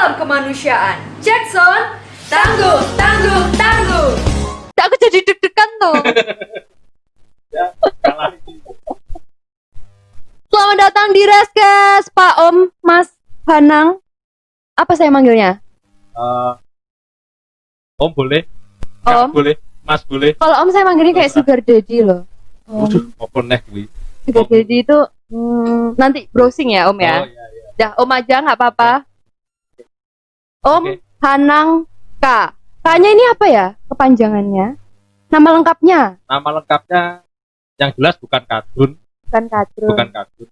Salam kemanusiaan. Jackson, tangguh, tangguh, tangguh. Aku jadi deg-degan tuh. Ya, kalah itu. Selamat datang di Reskes, Pak Om, Mas Hanang. Apa saya manggilnya? Om boleh? Om? Kak boleh? Mas boleh? Kalau Om saya manggilnya kayak Sugar Daddy loh. Waduh, apa neh kuwi? Sugar Daddy itu nanti browsing ya Om ya. Oh iya iya. Dah Om aja nggak apa-apa. Om Oke. Hanang K. K-nya ini apa ya kepanjangannya? Nama lengkapnya? Nama lengkapnya yang jelas bukan Kadun, Bukan Kadrun. bukan Kadun.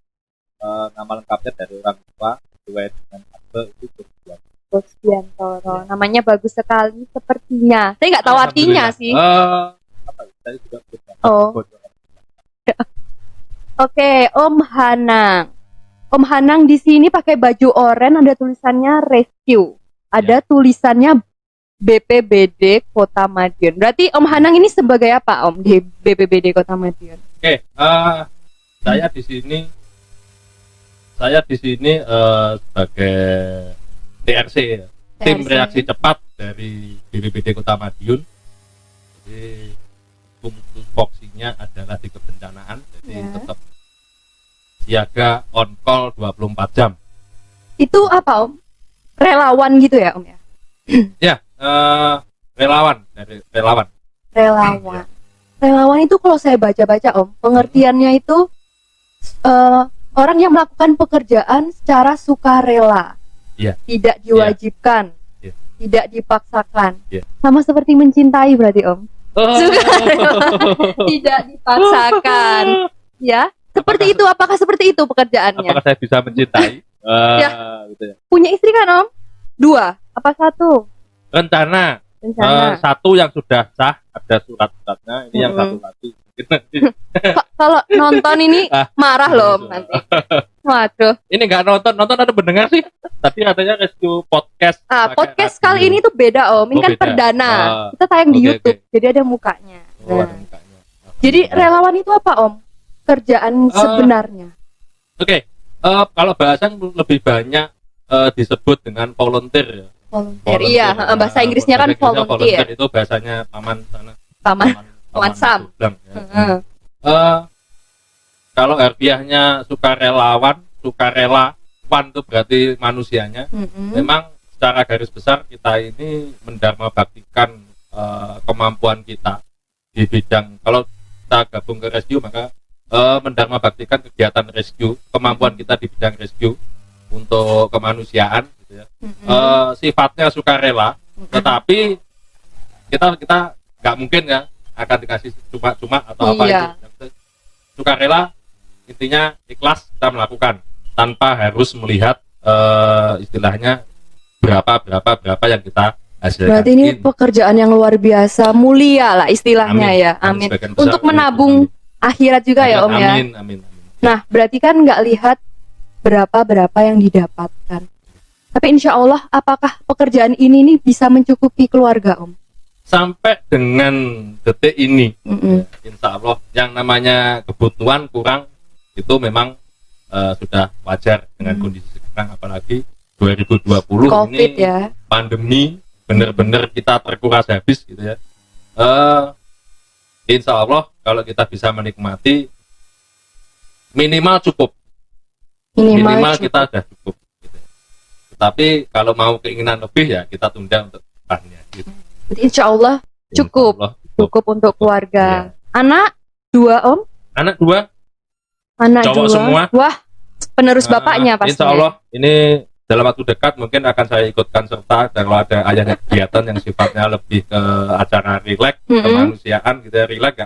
Nama lengkapnya dari orang tua sesuai dengan akte itu Kurniawan. Bosbiantoro. Namanya bagus sekali sepertinya. Saya nggak tahu artinya sih. Apa ya? Saya juga belum Oh. bocoran. Oke, Om Hanang. Om Hanang di sini pakai baju oranye, ada tulisannya rescue. Ada tulisannya BPBD Kota Madiun. Berarti Om Hanang ini sebagai apa Om di BPBD Kota Madiun? Oke, saya di sini sebagai TRC ya. Tim TRC. reaksi cepat dari BPBD Kota Madiun. Jadi fungsi foksinya adalah di kebencanaan, jadi Ya. tetap siaga on call 24 jam. Itu apa Om? Relawan gitu ya Om ya? Ya, relawan dari relawan. Relawan. Relawan itu kalau saya baca-baca Om, pengertiannya itu orang yang melakukan pekerjaan secara sukarela. Iya. Tidak diwajibkan. Iya. Tidak dipaksakan. Iya. Sama seperti mencintai berarti Om. Oh. Tidak dipaksakan. Ya, seperti itu. Apakah seperti itu pekerjaannya? Apakah saya bisa mencintai? Ya. Gitu ya. Punya istri kan Om? 2 apa 1? Rencana Rencana. satu yang sudah sah, ada surat-suratnya. Ini yang satu lagi. Mungkin nanti. Kalau nonton ini marah loh Om nanti. Waduh. Ini nggak nonton ada pendengar sih. Tadi katanya rescue podcast. pakai Podcast radio. kali ini tuh beda Om. Ini Oh, kan beda. perdana. Ah. Kita tayang di Oke, YouTube, oke. jadi ada mukanya. Oh, Nah. ada mukanya. Jadi relawan itu apa Om? Kerjaan sebenarnya. Oke, kalau bahasa lebih banyak disebut dengan volunteer ya. Volunteer. Iya, bahasa Inggrisnya kan volunteer. Itu bahasanya paman sana. Paman Sam. Sublang, ya. Heeh. Kalau harfiahnya sukarelawan, sukarelawan itu berarti manusianya. Mm-mm. Memang secara garis besar kita ini mendharma baktikan kemampuan kita di bidang, kalau kita gabung ke rescue maka mendharma baktikan kegiatan rescue, kemampuan kita di bidang rescue untuk kemanusiaan gitu ya. Sifatnya sukarela, tetapi kita nggak mungkin ya akan dikasih cuma-cuma atau apa Iya. itu. Sukarela intinya ikhlas kita melakukan tanpa harus melihat istilahnya berapa yang kita hasilkan. Berarti ini pekerjaan yang luar biasa, mulia lah istilahnya Amin. ya. Dan Amin. sebagian besar Untuk itu, menabung akhirat juga ya Om ya. Amin. Nah, berarti kan nggak lihat berapa yang didapatkan. Tapi insya Allah, apakah pekerjaan ini nih bisa mencukupi keluarga Om? Sampai dengan detik ini, Mm-mm. insya Allah yang namanya kebutuhan kurang itu memang sudah wajar dengan kondisi sekarang, apalagi 2020 Covid ini ya. pandemi benar-benar kita terkuras habis gitu ya. Insya Allah kalau kita bisa menikmati minimal cukup, minimal cukup. kita sudah cukup gitu. Tetapi kalau mau keinginan lebih ya kita tunda untuk depannya gitu. Berarti insya Allah cukup. Insya Allah, Cukup untuk keluarga. Iya. Anak 2 Om? Anak 2 Anak Cowok 2. semua. Wah, penerus bapaknya pasti. Insya Allah ini dalam waktu dekat mungkin akan saya ikutkan serta kalau ada ayahnya kegiatan yang sifatnya lebih ke acara rileks, kemanusiaan gitu ya, rileks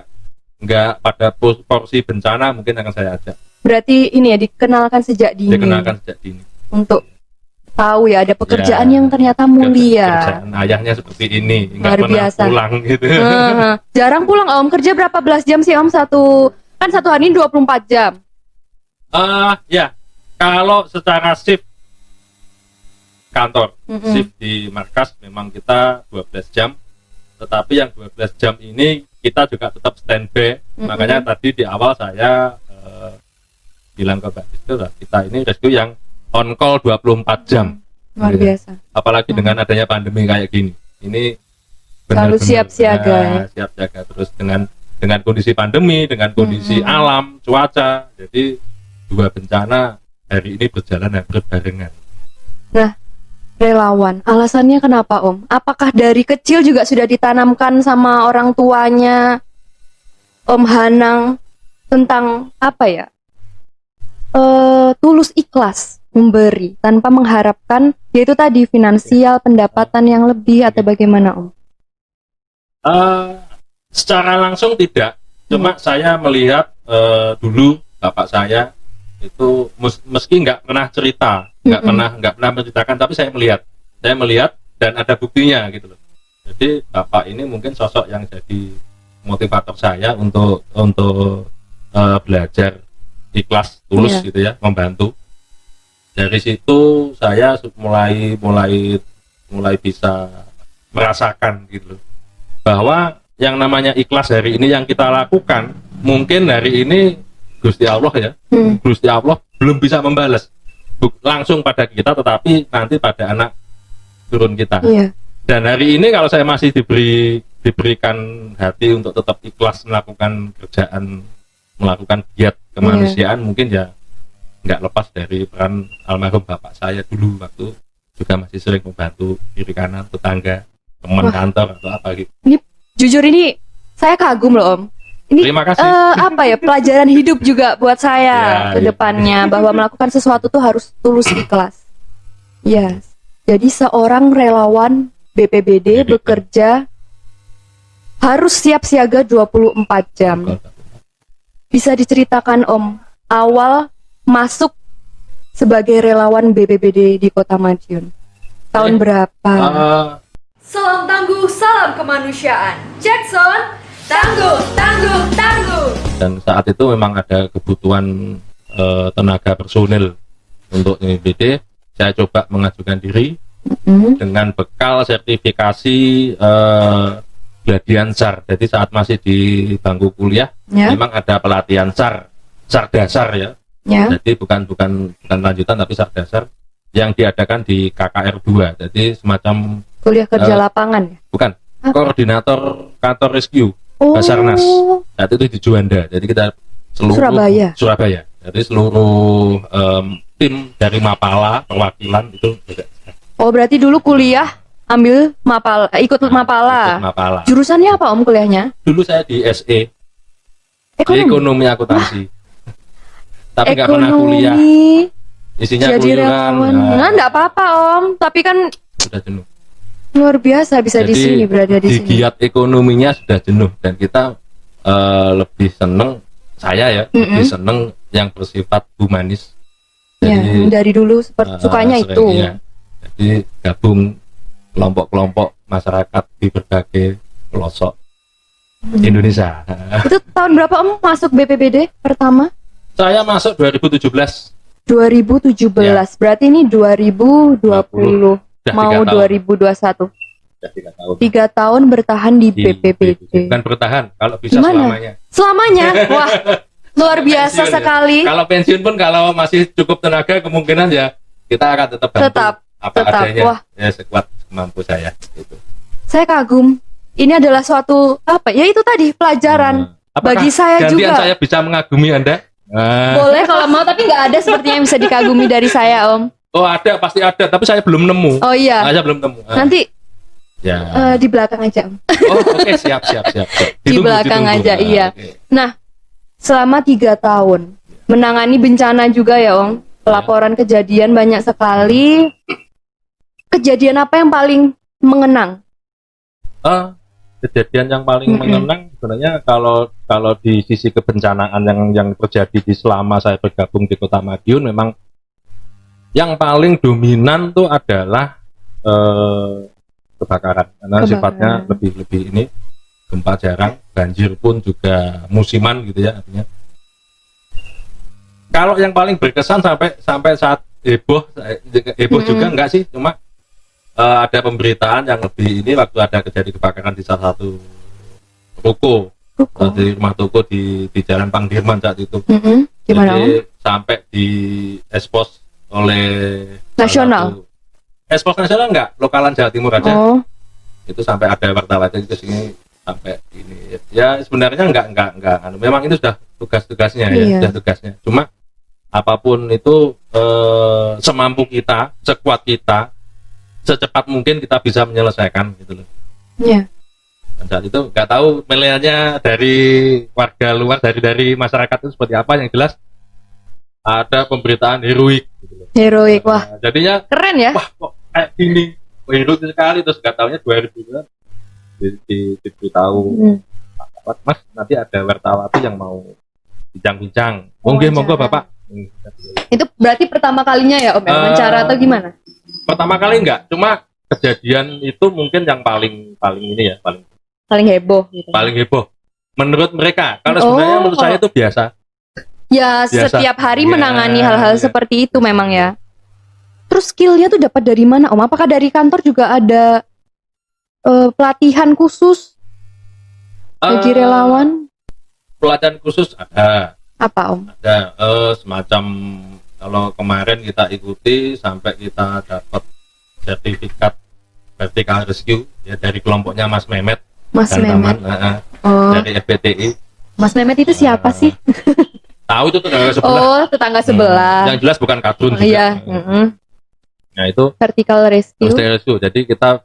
nggak pada porsi bencana, mungkin akan saya ajak. Berarti ini ya dikenalkan sejak dini. Dikenalkan sejak dini. Untuk tahu ya ada pekerjaan Ya, yang ternyata mulia. Kerjaan ayahnya seperti ini, nggak Luar pernah biasa. pulang gitu. Jarang pulang Om. Kerja berapa belas jam sih Om? Satu hari ini 24 jam. Ya, kalau secara shift kantor, Mm-mm. shift di markas memang kita 12 jam, tetapi yang 12 jam ini kita juga tetap standby. Makanya tadi di awal saya bilang ke Mbak Rizky lah, kita ini rescue yang on call 24 jam. Luar Iya. biasa. Apalagi dengan adanya pandemi kayak gini. Ini Selalu benar-benar, siap siaga ya. siap siaga terus dengan kondisi pandemi, dengan kondisi alam, cuaca. Jadi dua bencana hari ini berjalan hampir barengan. Nah, relawan, alasannya kenapa Om? Apakah dari kecil juga sudah ditanamkan sama orang tuanya Om Hanang tentang apa ya? Tulus ikhlas memberi tanpa mengharapkan yaitu tadi finansial, pendapatan yang lebih atau bagaimana Om? Secara langsung tidak, cuma saya melihat dulu bapak saya itu meski nggak pernah cerita, nggak pernah menceritakan, tapi saya melihat dan ada buktinya gitu loh. Jadi bapak ini mungkin sosok yang jadi motivator saya untuk belajar ikhlas, tulus gitu ya, membantu. Dari situ saya mulai bisa merasakan gitu loh, bahwa yang namanya ikhlas hari ini yang kita lakukan, mungkin hari ini Gusti Allah ya, Gusti Allah belum bisa membalas langsung pada kita, tetapi nanti pada anak turun kita. Iya. Dan hari ini kalau saya masih diberikan hati untuk tetap ikhlas melakukan kerjaan, melakukan giat kemanusiaan, mungkin ya nggak lepas dari peran almarhum bapak saya dulu, waktu juga masih sering membantu kiri kanan tetangga, teman kantor atau apa gitu. Ini jujur ini saya kagum loh Om. Ini Terima kasih. apa ya, pelajaran hidup juga buat saya Ya, ke depannya bahwa melakukan sesuatu tuh harus tulus ikhlas. Yes. Jadi seorang relawan BPBD bekerja harus siap siaga 24 jam. Bisa diceritakan Om, awal masuk sebagai relawan BPBD di Kota Madiun tahun berapa? Salam tangguh, salam kemanusiaan. Jackson, tangguh, tangguh, tangguh. Dan saat itu memang ada kebutuhan tenaga personil untuk BPBD. Saya coba mengajukan diri dengan bekal sertifikasi Gladian SAR. Jadi saat masih di bangku kuliah, memang ada pelatihan SAR dasar ya. Jadi bukan lanjutan tapi SAR dasar yang diadakan di KKR 2. Jadi semacam Kuliah kerja lapangan ya? Bukan, Apa? koordinator kantor rescue Basarnas. Saat itu di Juanda. Jadi kita seluruh Surabaya. Jadi seluruh tim dari Mapala, perwakilan itu juga. Oh, berarti dulu kuliah ambil Mapala, ikut Mapala. Ikut Mapala. Jurusannya apa Om kuliahnya? Dulu saya di SE, ekonomi akuntansi. Tapi nggak pernah kuliah. Isinya jadi keluyuran. Nah, enggak apa-apa Om, tapi kan sudah jenuh. luar biasa bisa Jadi, di sini, berada di sini. Giat ekonominya sudah jenuh dan kita lebih seneng, saya ya, lebih seneng yang bersifat humanis. Jadi, ya, dari dulu sukanya itu. Ya. Jadi gabung kelompok-kelompok masyarakat di berbagai pelosok Indonesia. Itu tahun berapa Om masuk BPBD pertama? Saya masuk 2017. 2017, berarti ini 2020. Mau 2021. Sudah 3 tahun. 3 tahun bertahan di BPBD. Bukan bertahan, kalau bisa Gimana? selamanya. Selamanya? Wah, luar biasa Pensiun, sekali. Ya. Kalau pensiun pun kalau masih cukup tenaga, kemungkinan ya kita akan tetap bantu apa adanya. Wah. Ya sekuat kemampu saya. Gitu. Saya kagum. Ini adalah suatu apa? Ya itu tadi pelajaran bagi saya gantian juga. Saya bisa mengagumi Anda. Boleh kalau mau, tapi nggak ada sepertinya yang bisa dikagumi dari saya Om. Oh ada, pasti ada, tapi saya belum nemu. Oh iya. Saya belum nemu. Nanti ya. di belakang aja Om. Oh oke, siap. Di belakang aja, iya. Okay. Nah, selama 3 tahun menangani bencana juga ya Om. Pelaporan kejadian banyak sekali. Kejadian apa yang paling mengenang? Kejadian yang paling mengenang sebenarnya kalau di sisi kebencanaan yang terjadi di selama saya bergabung di Kota Madiun, memang yang paling dominan tuh adalah kebakaran, karena sifatnya lebih ini, gempa jarang, banjir pun juga musiman gitu ya artinya. Kalau yang paling berkesan sampai saat heboh juga enggak sih, cuma ada pemberitaan yang lebih ini waktu ada kejadian kebakaran di salah satu ruko. Di rumah toko di Jalan Pangdirman saat itu. Gimana Jadi sampai di expose oleh nasional. ekspor nasional enggak, lokalan Jawa Timur aja. Oh, Itu sampai ada wartawan ke sini sampai ini. Ya sebenarnya enggak memang itu sudah tugas-tugasnya ya, Iya. sudah tugasnya. Cuma apapun itu semampu kita, sekuat kita, secepat mungkin kita bisa menyelesaikan gitu loh. iya. Dan saat itu nggak tahu penilaiannya dari warga luar, dari masyarakat itu seperti apa. Yang jelas ada pemberitaan heroik gitu loh. Heroik, wah, Jadinya keren ya. wah kok kayak gini, heroik sekali. Terus nggak tahunya 2000 kan diberitahu, Mas nanti ada wartawati yang mau bincang-bincang. Monggo Bapak. Itu berarti pertama kalinya ya Om ya, wawancara atau gimana? Pertama kali enggak, cuma kejadian itu mungkin yang paling ini ya, Paling heboh gitu. paling heboh menurut mereka. Kalau Oh. sebenarnya menurut saya itu biasa. Ya, Biasa. setiap hari Ya, menangani hal-hal ya. seperti itu memang ya. Terus skillnya tuh dapat dari mana Om? Apakah dari kantor juga ada pelatihan khusus bagi Eh, relawan? Pelatihan khusus ada Apa Om? semacam, kalau kemarin kita ikuti sampai kita dapat sertifikat vertical rescue ya dari kelompoknya Mas Mehmet Mas dan Mehmet. teman Oh, dari FPTI. Mas Mehmet itu siapa sih? Tahu itu tetangga sebelah. Oh, tetangga sebelah. Yang jelas bukan kadrun Oh, juga. iya. Nah itu Vertical rescue. vertical rescue. Jadi kita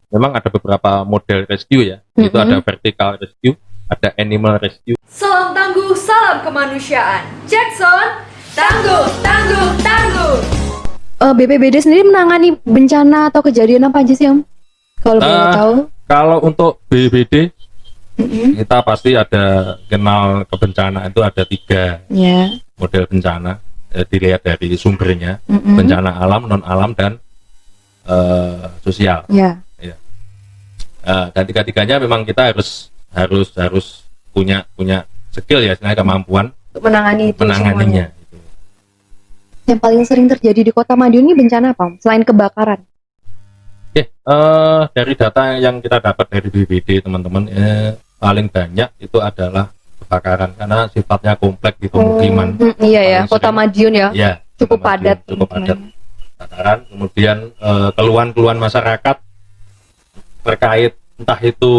memang ada beberapa model rescue ya. Itu ada vertical rescue, ada animal rescue. Salam tangguh, salam kemanusiaan. Jackson, tangguh, tangguh, tangguh. BPBD sendiri menangani bencana atau kejadian apa aja sih Om? Kalau boleh tahu. Kalau untuk BPBD kita pasti ada kenal kebencanaan itu ada 3 Ya. model bencana. Dilihat dari sumbernya, bencana alam, non alam dan sosial. Ya. Dan tiga-tiganya memang kita harus punya skill ya, sebenarnya kemampuan Untuk menangani itu semuanya. menanganinya. Gitu. Yang paling sering terjadi di Kota Madiun ini bencana apa Om? Selain kebakaran? Dari data yang kita dapat dari BPBD teman-teman, paling banyak itu adalah kebakaran karena sifatnya kompleks di pemukiman. Iya ya, Paling Kota sering. Madiun ya. Ya, Cukup Kota Madiun, padat. cukup padat. Kebakaran, kemudian keluhan-keluhan masyarakat terkait entah itu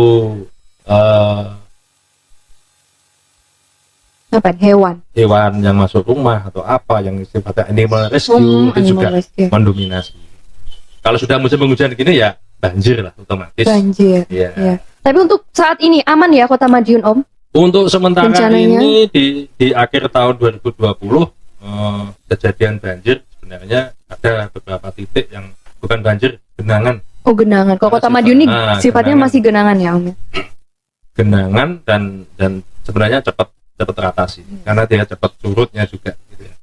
Apa? Hewan. hewan yang masuk rumah atau apa yang sifatnya animal rescue itu juga rescue. mendominasi. Kalau sudah musim penghujan gini ya banjir lah otomatis. Banjir. Iya. Iya. Tapi untuk saat ini aman ya Kota Madiun Om? Untuk sementara Bencananya? ini di akhir tahun 2020 kejadian banjir sebenarnya ada beberapa titik yang bukan banjir, genangan. Oh, genangan. Kalau Kota Sifat- Madiun ini sifatnya genangan. masih genangan ya Om ya? Genangan dan sebenarnya cepat teratasi karena dia cepat surutnya juga gitu ya.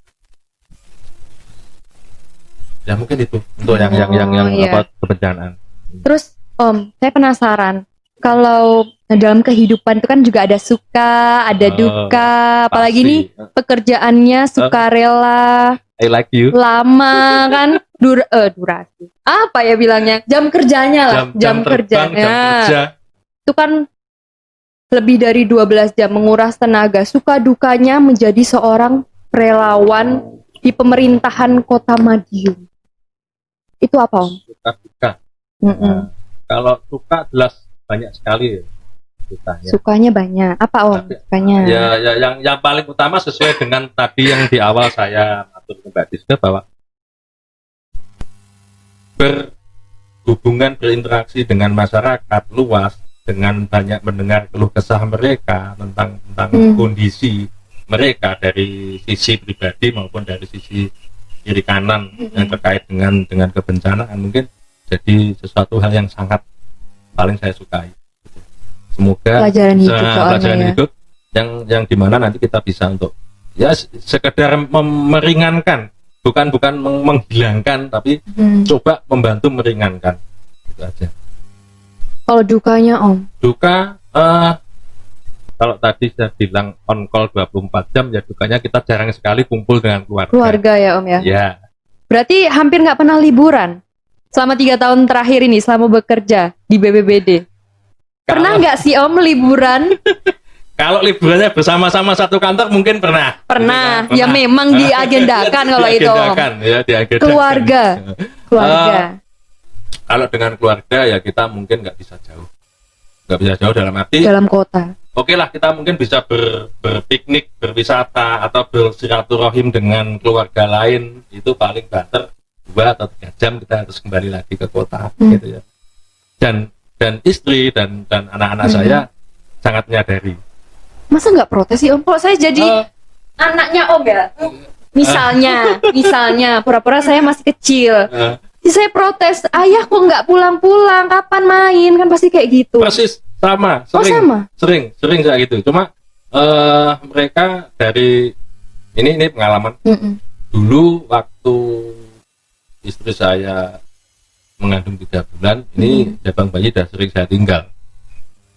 Ya mungkin itu untuk yang iya. apa kebencanaan. Terus Om, saya penasaran. Kalau dalam kehidupan itu kan juga ada suka, ada duka. Apalagi Pasti. nih pekerjaannya sukarela, I like you. lama kan, durasi. Apa ya bilangnya? Jam kerjanya lah, jam terbang, kerjanya. jam kerja. Itu kan lebih dari 12 jam menguras tenaga. Suka dukanya menjadi seorang relawan di pemerintahan Kota Madiun. Itu apa Om? Suka. Nah, kalau suka jelas banyak sekali ya, sukanya. Sukanya banyak. Apa Om? Sukanya? Ya, yang paling utama sesuai dengan tadi yang di awal saya atur ke Mbak Diska bahwa berhubungan berinteraksi dengan masyarakat luas, dengan banyak mendengar keluh kesah mereka tentang kondisi mereka dari sisi pribadi maupun dari sisi kiri kanan yang terkait dengan kebencanaan, mungkin jadi sesuatu hal yang sangat paling saya sukai. Semoga Pelajaran hidup soalnya pelajaran ya. hidup yang dimana nanti kita bisa untuk ya sekedar meringankan, bukan menghilangkan, tapi coba membantu meringankan, itu aja. Kalau dukanya Om? Duka kalau tadi saya bilang on call 24 jam, ya dukanya kita jarang sekali kumpul dengan Keluarga ya Om ya? Ya, Berarti hampir nggak pernah liburan selama 3 tahun terakhir ini selama bekerja di BPBD. Pernah nggak sih Om liburan? Kalau liburannya bersama-sama satu kantor mungkin pernah. Pernah. Ya memang diagendakan kalau itu. Diagendakan, ya, diagendakan. Keluarga. Kalau dengan keluarga ya kita mungkin nggak bisa jauh. Nggak bisa jauh dalam arti. Dalam kota. Oke lah, kita mungkin bisa berpiknik, berwisata, atau bersilaturahim dengan keluarga lain. Itu paling banter 2 atau 3 jam kita harus kembali lagi ke kota, gitu ya. Dan istri dan anak-anak saya sangat menyadari. Masa nggak protes sih Om? Kalau saya jadi anaknya Om ya, misalnya pura-pura saya masih kecil, saya protes, ayah kok nggak pulang-pulang, kapan main, kan pasti kayak gitu. Persis sama, sering kayak gitu. Cuma mereka dari ini pengalaman. Dulu waktu istri saya mengandung 3 bulan, ini jabang bayi sudah sering saya tinggal.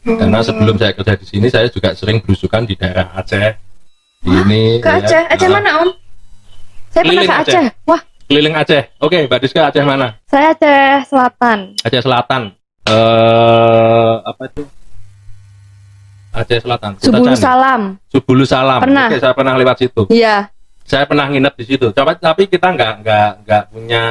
Karena sebelum saya kerja di sini, saya juga sering berusukan di daerah Aceh. Ke Aceh? Aceh mana Om? Saya pernah ke Aceh. Wah. Keliling Aceh. Oke, Mbak Diska Aceh mana? Saya Aceh Selatan. Aceh Selatan. Apa itu? Aceh Selatan. Subulu Salam. Subulu Salam. Pernah. Oke, saya pernah lewat situ. Iya. Saya pernah nginep di situ. Tapi kita nggak punya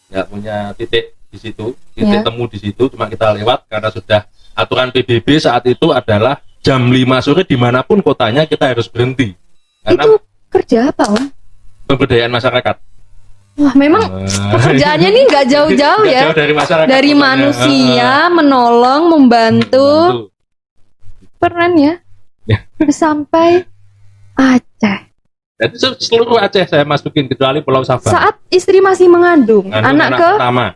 nggak punya titik di situ, titik temu di situ. Cuma kita lewat karena sudah aturan PBB saat itu adalah jam 5 sore dimanapun kotanya kita harus berhenti. Karena itu kerja apa Om? Pemberdayaan masyarakat. Wah, memang pekerjaannya ini nggak jauh-jauh ya. Jauh dari masyarakat. Dari manusia, menolong, membantu. Keren ya. Sampai Aceh. Jadi seluruh Aceh saya masukin kecuali Pulau Sabang. Saat istri masih mengandung anak pertama.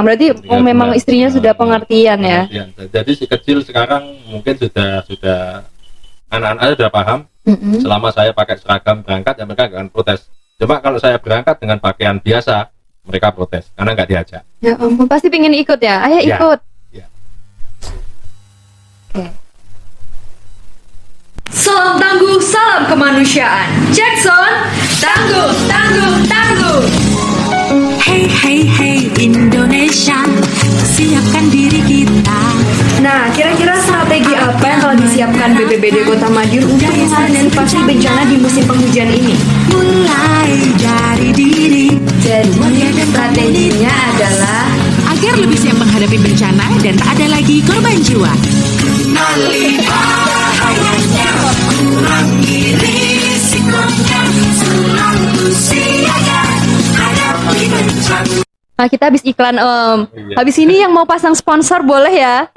Berarti memang istrinya sudah pengertian ya. Jadi si kecil sekarang mungkin sudah anak-anaknya sudah paham. Selama saya pakai seragam berangkat ya mereka akan protes. Coba kalau saya berangkat dengan pakaian biasa, mereka protes karena nggak diajak. Ya ampun, pasti pengen ikut ya. Ayah ikut. Ya. Oke. Salam tangguh, salam kemanusiaan. Jackson, tangguh, tangguh, tangguh. Hey hey hey Indonesia, siapkan diri kita. Nah, kira-kira strategi apa yang telah disiapkan BPBD Kota Madiun untuk mengantisipasi bencana di musim penghujan ini? Mulai dari diri. Jadi, strateginya adalah agar lebih siap menghadapi bencana dan tak ada lagi korban jiwa. Kenali bahayanya, kurangi risikonya, selalu siaga hadapi bencana. Nah, kita habis iklan Om. Iya. Habis ini yang mau pasang sponsor boleh ya?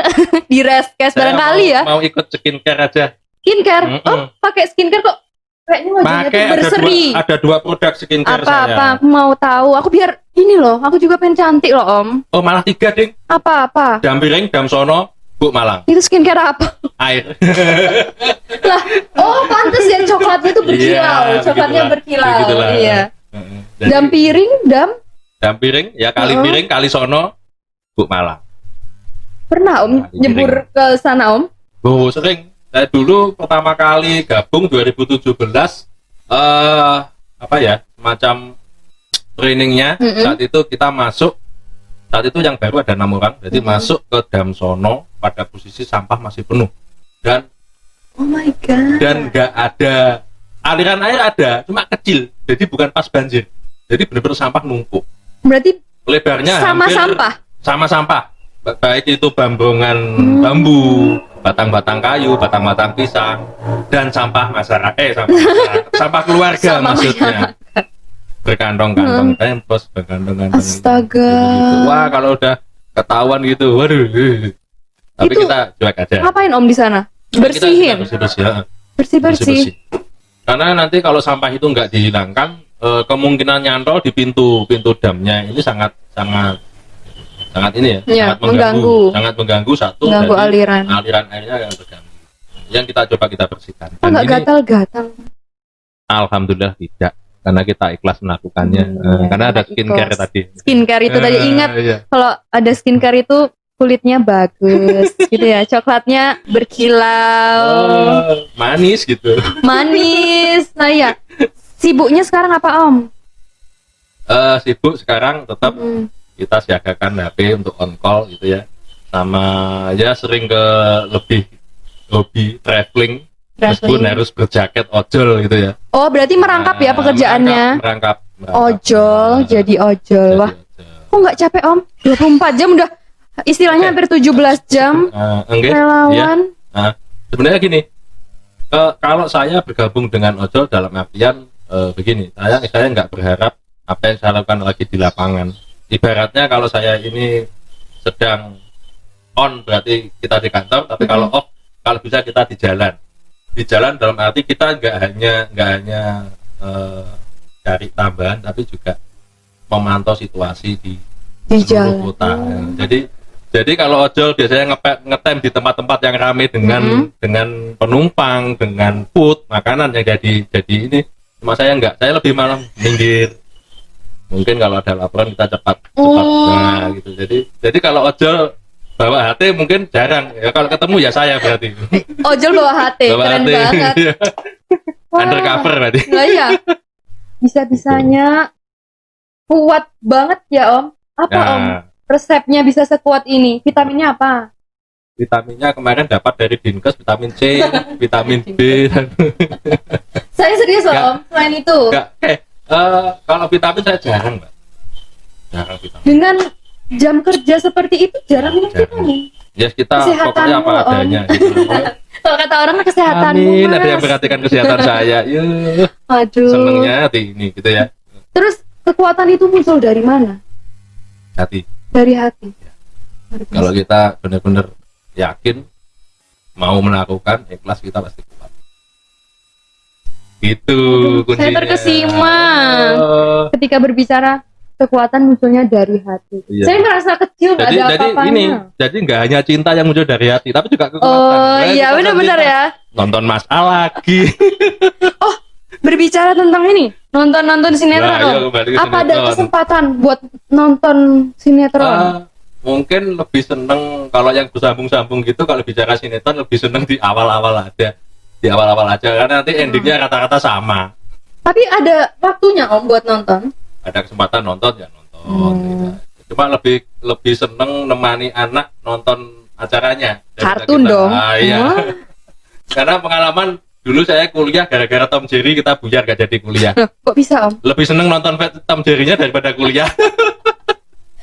Di Reskes barangkali ya. Mau ikut skincare aja. Skincare. Oh, pakai skincare kok. Kayaknya wajahnya tuh berseri. Ada dua produk skincare Apa-apa, saya. aku mau tahu. Aku biar ini loh, aku juga pengen cantik loh Om. Oh, malah 3, Ding. Apa-apa? Dampiring, Damsono, Bu Malang. Itu skincare apa? Air. Lah, oh pantes ya coklatnya tuh berkilau. Coklatnya berkilau. Begitulah. Iya. Jadi, Dampiring, ya kali piring, kali sono, Bu Malang. Pernah Om Kali nyebur ke sana Om? Oh, sering. Saya dulu pertama kali gabung 2017 apa ya? Semacam trainingnya. Saat itu kita masuk. Saat itu yang baru ada 6 orang. Jadi masuk ke Damsono pada posisi sampah masih penuh. Dan Oh my god. dan nggak ada aliran air, ada cuma kecil. Jadi bukan pas banjir. Jadi benar-benar sampah numpuk. Berarti Lebarnya sama hampir sampah? sama sampah, baik itu bambungan bambu, batang-batang kayu, batang-batang pisang, dan sampah masyarakat, sampah keluarga maksudnya, berkantong-kantong tempos, berkantong-kantong. Astaga. Gitu. Wah, kalau udah ketahuan gitu, waduh. Tapi Itu kita cuek aja. ngapain Om di sana? Bersihin. Bersih-bersih. Karena nanti kalau sampah itu nggak dihilangkan, kemungkinan nyantol di pintu damnya ini sangat ini ya, Ya, sangat mengganggu satu Mengganggu dari aliran airnya yang terganggu. Yang kita coba kita bersihkan. Oh, nggak gatal-gatal. Alhamdulillah tidak, karena kita ikhlas melakukannya. Karena ada skincare ikhlas. tadi. Skincare itu tadi ingat Iya. kalau ada skincare itu kulitnya bagus gitu ya, coklatnya berkilau, Manis gitu. manis. Nah ya, sibuknya sekarang apa Om? Sibuk sekarang tetap kita siagakan HP untuk on call gitu ya, sama ya sering ke lebih hobi traveling meskipun harus berjaket ojol gitu ya. Oh, berarti merangkap ya Nah, pekerjaannya. merangkap. Ojol, jadi ojol. Wah, kok nggak capek Om? 24 jam udah istilahnya hampir 17 jam enggak, iya. relawan. Nah, sebenarnya gini, kalau saya bergabung dengan ojol dalam artian begini, saya nggak berharap apa yang saya lakukan lagi di lapangan. Ibaratnya kalau saya ini sedang on berarti kita di kantor, tapi kalau off, kalau bisa kita di jalan. Di jalan dalam arti kita nggak hanya cari tambahan, tapi juga memantau situasi di seluruh jalan. kota. Jadi kalau ojol biasanya ngetem di tempat-tempat yang ramai dengan penumpang, dengan food, makanan yang jadi ini. Cuma saya enggak, saya lebih malam minggir. Mungkin kalau ada laporan kita cepat. Nah, gitu. Jadi kalau ojol bawa HT mungkin jarang. Ya kalau ketemu ya saya berarti. Ojol bawa HT, keren HT. banget. Undercover berarti. Nah, iya. Bisa-bisanya kuat banget ya Om. Apa Om? Nah, Resepnya bisa sekuat ini. Vitaminnya apa? vitaminnya kemarin dapat dari Dinkes, vitamin C, vitamin B. Saya serius loh Nggak. Om. Selain itu, Kalau vitamin saya jarang, Mbak. Jarang vitamin. dengan jam kerja seperti itu jarang minum Jarang. vitamin. Ya kita Kesehatanmu, pokoknya apa Om. adanya gitu. Kalau kata orang kesehatanmu, Amin, Mas. ada yang perhatikan kesehatan saya. Yuh, Aduh. senengnya hati ini gitu ya. Terus kekuatan itu muncul dari mana? Hati. Dari hati. Kalau kita benar-benar yakin mau melakukan, ikhlas, kita pasti kuat. Gitu kuncinya. Saya terkesima Oh. ketika berbicara kekuatan munculnya dari hati. Iya. Saya merasa kecil nggak Jadi ada jadi apa-apanya. ini, jadi nggak hanya cinta yang muncul dari hati, tapi juga kekuatan. Oh Nah, iya kita benar-benar cinta. ya. Nonton Mas A lagi. Berbicara tentang ini, nonton sinetron. Nah, Om. iya, kembali ke Apa ada sinetron. kesempatan buat nonton sinetron? Mungkin lebih seneng kalau yang bersambung-sambung gitu, kalau bicara sinetron lebih seneng di awal-awal aja. Di awal-awal aja karena nanti endingnya rata-rata sama. Tapi ada waktunya Om buat nonton. Ada kesempatan nonton ya nonton. Gitu. Cuma lebih seneng nemani anak nonton acaranya. daripada Kartun kita. dong. Ah, iya. Wah. Karena pengalaman dulu saya kuliah gara-gara Tom Jerry kita buyar gak jadi kuliah. Loh, kok bisa Om? Lebih seneng nonton Tom Jerry-nya daripada kuliah.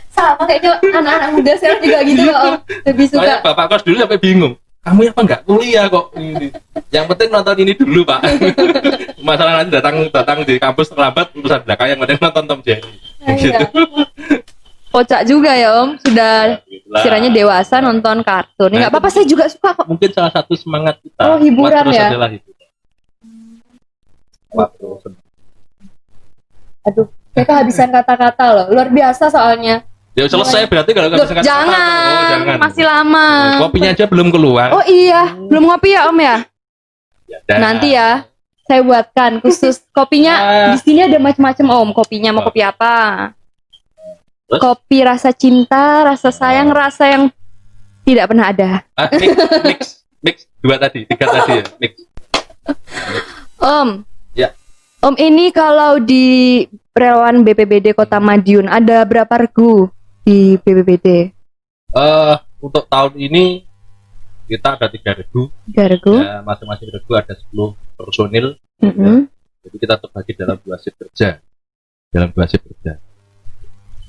Sama kayaknya anak-anak muda sekarang juga gitu loh Om. Lebih suka. Saya bapak kos dulu sampai bingung. Kamu apa nggak kuliah kok ini? Yang penting nonton ini dulu pak. Masalah nanti datang di kampus terlambat urusan belakang, yang penting nonton Tom Jerry. Iya. Kocak juga ya Om. Sudah Gitulah. istilahnya dewasa nonton kartun. Nah, Nggak apa-apa, saya juga suka kok. Mungkin salah satu semangat kita. Oh, hiburan terus ya? adalah hiburan. Waktu Aduh, saya kehabisan kata-kata loh. Luar biasa soalnya. ya selesai berarti kalau nggak Loh, bisa kata-kata. jangan. Oh, jangan. Masih lama. Kopinya aja belum keluar. Oh iya, belum ngopi ya Om ya? Ya, dah. Nanti ya, saya buatkan khusus kopinya. Di sini ada macam-macam Om. Kopinya mau kopi apa? Terus? Kopi rasa cinta, rasa sayang, rasa yang tidak pernah ada. Mix dua tadi, tiga tadi ya. Mix. Om. Ya. Om, ini kalau di relawan BPBD Kota Madiun ada berapa regu di BPBD? Untuk tahun ini kita ada 3 regu. 3 regu. Ya, masing-masing regu ada 10 personil. Mm-mm. Jadi kita terbagi dalam 2 shift kerja.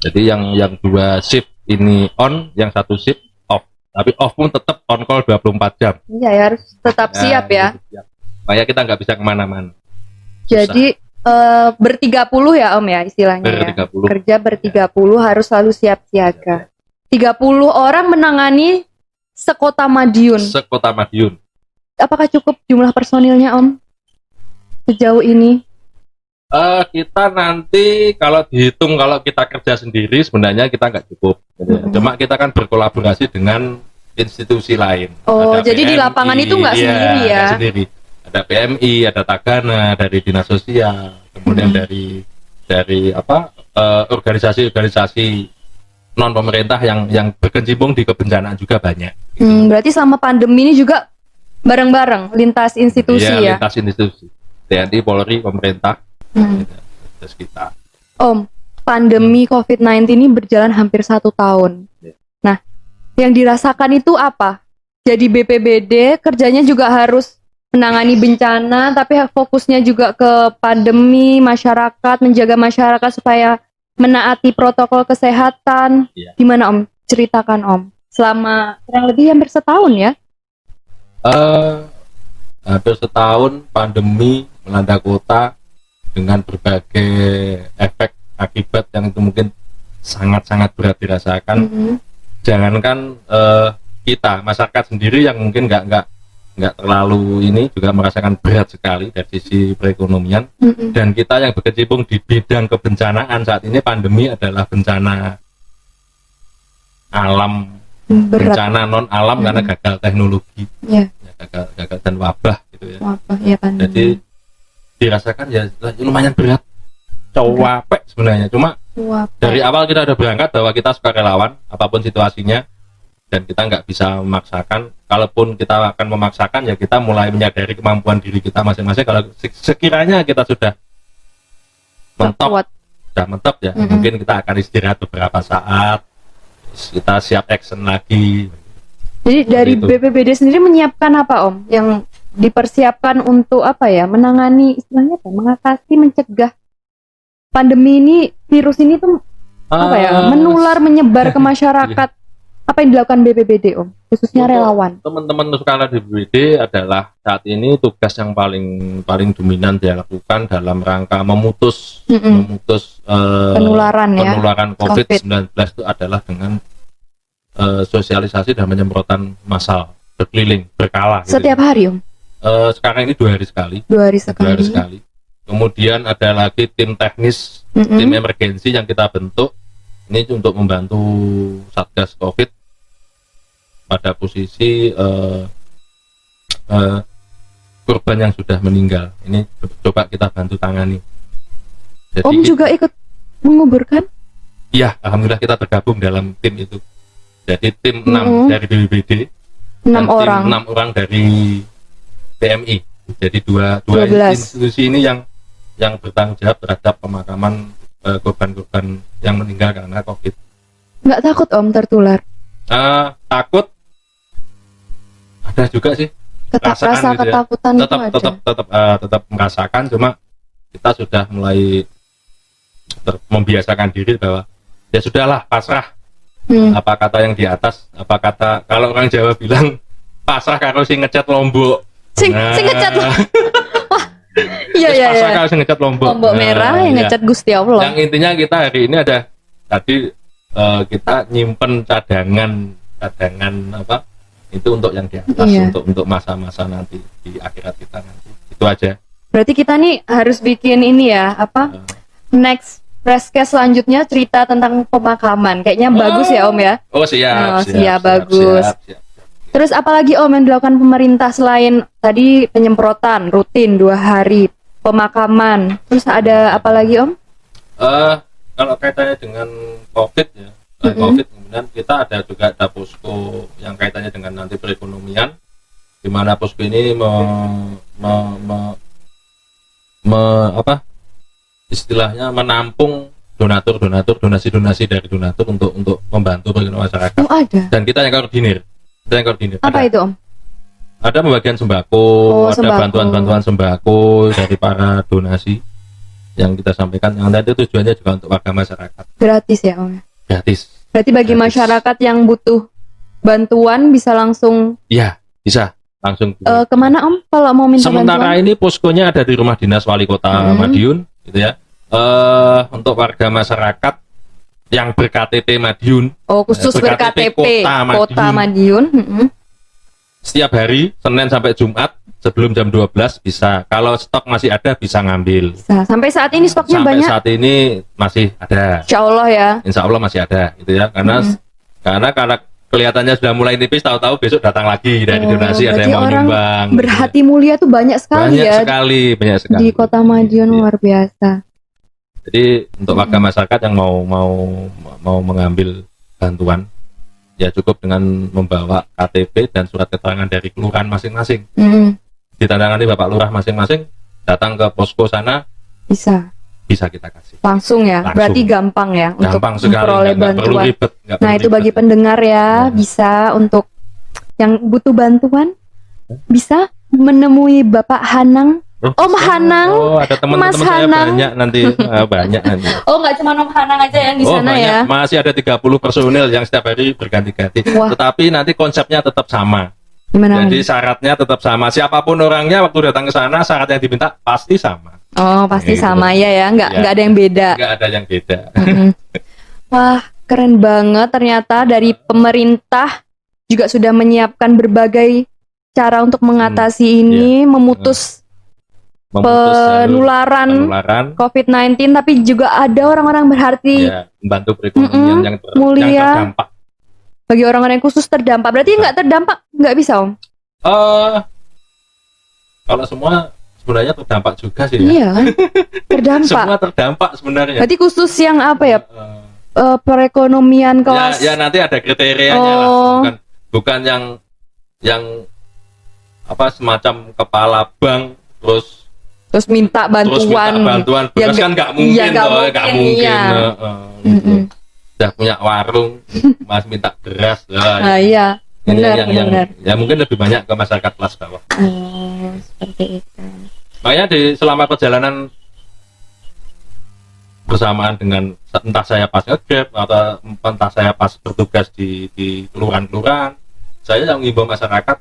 Jadi yang 2 shift ini on, yang 1 shift off. Tapi off pun tetap on call 24 jam. Iya ya, harus tetap siap ya. Siap. Makanya kita nggak bisa kemana-mana. Jadi ber-30 ya Om ya istilahnya ya. Ber-30. Kerja ber-30 harus selalu siap siaga. 30 orang menangani sekota Madiun. Sekota Madiun. Apakah cukup jumlah personilnya Om? Sejauh ini? Kita nanti kalau dihitung kalau kita kerja sendiri sebenarnya kita nggak cukup. Gitu ya. Cuma kita kan berkolaborasi dengan institusi lain. Oh, Ada jadi di PMI, lapangan itu nggak sendiri ya? nggak sendiri. Ada PMI, ada Tagana, dari dinas sosial, kemudian dari organisasi-organisasi non pemerintah yang berkecimpung di kebencanaan juga banyak. Berarti selama pandemi ini juga bareng-bareng lintas institusi ya? Lintas institusi. TNI, Polri, pemerintah, terus kita. Om, pandemi COVID-19 ini berjalan hampir 1 tahun. Ya. Nah, yang dirasakan itu apa? jadi BPBD kerjanya juga harus menangani bencana, tapi fokusnya juga ke pandemi, masyarakat, menjaga masyarakat supaya menaati protokol kesehatan. Iya. Gimana Om? Ceritakan Om. Selama kurang lebih hampir setahun ya? Hampir setahun pandemi melanda kota dengan berbagai efek akibat yang itu mungkin sangat-sangat berat dirasakan. Jangankan kita masyarakat sendiri yang mungkin nggak terlalu ini juga merasakan berat sekali dari sisi perekonomian. Dan kita yang berkecimpung di bidang kebencanaan saat ini, pandemi adalah bencana alam, Berat. bencana non alam karena gagal teknologi, Ya, gagal dan wabah gitu ya. apa ya pandemi. Jadi dirasakan ya lumayan berat, capek sebenarnya. Cuma dari awal kita udah berangkat bahwa kita sukarelawan apapun situasinya, dan kita nggak bisa memaksakan. Kalaupun kita akan memaksakan, ya kita mulai menyadari kemampuan diri kita masing-masing. Kalau sekiranya kita sudah mentok, sudah mentok ya, mungkin kita akan istirahat beberapa saat, kita siap action lagi. Jadi dari itu. BPBD sendiri menyiapkan apa Om? Yang dipersiapkan untuk apa ya? Menangani istilahnya apa? Mengatasi, mencegah pandemi ini, virus ini tuh apa ya? Menular, menyebar ke masyarakat. Apa yang dilakukan BPBD Om? Khususnya relawan. Teman-teman sukarela di BPBD adalah saat ini tugas yang paling dominan dia lakukan dalam rangka memutus Penularan ya. penularan COVID-19 itu adalah dengan sosialisasi dan penyemprotan massal berkeliling berkala. Setiap gitu. hari Om? Sekarang ini 2 hari sekali. 2 hari 2 hari sekali. Kemudian ada lagi tim teknis, tim emergensi yang kita bentuk. Ini untuk membantu Satgas COVID pada posisi korban yang sudah meninggal. Ini coba kita bantu tangani. Jadi, Om juga ikut menguburkan? iya, alhamdulillah kita tergabung dalam tim itu. Jadi tim 6 dari BPBD, 6 dan orang. tim 6 orang dari PMI. Jadi dua 12. institusi ini yang bertanggung jawab terhadap pemakaman korban-korban yang meninggal karena COVID. Nggak takut Om tertular? Takut ada juga sih, Rasa gitu ya. ketakutan itu ada. tetap merasakan, cuma kita sudah mulai membiasakan diri bahwa ya sudahlah, pasrah. Apa kata yang di atas, apa kata kalau orang Jawa bilang pasrah karo sing ngecat Lombok. Sing ngecat Wah, iya iya Pasrah iya. karo sing ngecat Lombok. Lombok merah yang iya. ngecat Gusti Allah. Yang intinya kita hari ini ada tadi kita nyimpen cadangan apa itu untuk yang di atas, Iya. untuk masa-masa nanti di akhirat kita nanti. Itu aja. Berarti kita nih harus bikin ini ya, apa? Next Preskes selanjutnya cerita tentang pemakaman. Kayaknya bagus ya Om ya. Oh siap, Bagus. siap. Terus apalagi Om yang dilakukan pemerintah selain tadi penyemprotan rutin 2 hari, pemakaman. Terus ada apa lagi Om? Kalau kaitannya dengan COVID ya, COVID kemudian kita ada posko yang kaitannya dengan nanti perekonomian, di mana posko ini istilahnya menampung donasi-donasi dari donatur untuk membantu perekonomian masyarakat. Oh ada. Dan kita yang koordinir. Apa itu Om? Ada pembagian sembako, ada sembako. bantuan-bantuan sembako dari para donasi yang kita sampaikan. Yang nanti tujuannya juga untuk warga masyarakat. Gratis ya Om? Gratis. Berarti bagi Gratis. masyarakat yang butuh bantuan bisa langsung Iya, bisa langsung. kemana Om kalau mau minta Sementara bantuan? ini poskonya ada di Rumah Dinas Wali Kota Madiun, gitu ya. Untuk warga masyarakat yang ber-KTP Madiun, Oh khusus berKTP ber-KTP Kota Madiun. setiap hari Senin sampai Jumat sebelum jam 12 bisa. Kalau stok masih ada bisa ngambil. Bisa. Sampai saat ini stoknya Sampai banyak. saat ini masih ada. Insya Allah ya. Insya Allah masih ada, gitu ya. Karena kelihatannya sudah mulai nipis, tahu-tahu besok datang lagi dari donasi, ada yang berarti mau orang nyumbang. Berhati mulia tuh banyak sekali ya banyak sekali di Kota Madiun, Iya. luar biasa. Jadi untuk warga masyarakat yang mau mengambil bantuan, ya cukup dengan membawa KTP dan surat keterangan dari kelurahan masing-masing. Ditandatangani Bapak Lurah masing-masing, datang ke posko sana, bisa kita kasih. Langsung ya. Langsung. Berarti gampang ya Gampang untuk sekali, memperoleh nggak perlu bantuan. ribet. nggak Nah perlu itu ribet. bagi pendengar ya, Nah. bisa untuk yang butuh bantuan bisa menemui Bapak Hanang. Om Hanang, Oh, ada teman-teman Mas saya Hanang. banyak nanti. Banyak nanti. Oh, nggak cuma Om Hanang aja yang di sana banyak. ya. Masih ada 30 personil yang setiap hari berganti-ganti. Wah. Tetapi nanti konsepnya tetap sama. Gimana? Jadi syaratnya tetap sama. Siapapun orangnya waktu datang ke sana, syarat yang diminta pasti sama. Oh, pasti Gitu. sama ya, nggak Ya. ada yang beda. Nggak ada yang beda. Mm-mm. Wah, keren banget ternyata dari pemerintah juga sudah menyiapkan berbagai cara untuk mengatasi ini, memutus Memutus jalur penularan penularan. COVID-19, tapi juga ada orang-orang berarti Ya, membantu perekonomian yang mulia. yang terdampak. bagi orang-orang yang khusus terdampak. Berarti nggak terdampak, nggak bisa Om? Kalau semua sebenarnya terdampak juga sih ya. Iya, kan? Terdampak. Semua terdampak sebenarnya. Berarti khusus yang apa ya? Eh, Perekonomian kelas. ya nanti ada kriterianya lah. Oh. Bukan yang apa semacam kepala bank Terus minta terus minta bantuan. bantuan Ya, beras kan nggak mungkin iya, nggak toh, mungkin, nggak mungkin. iya. Gitu. Mm-mm. Udah punya warung mas minta beras Nah, iya, ini benar, yang benar. ya mungkin lebih banyak ke masyarakat kelas bawah. Oh, seperti itu. Makanya selama perjalanan bersamaan dengan entah saya pas nge-grab atau entah saya pas bertugas di kelurahan-kelurahan, saya yang mengimbau masyarakat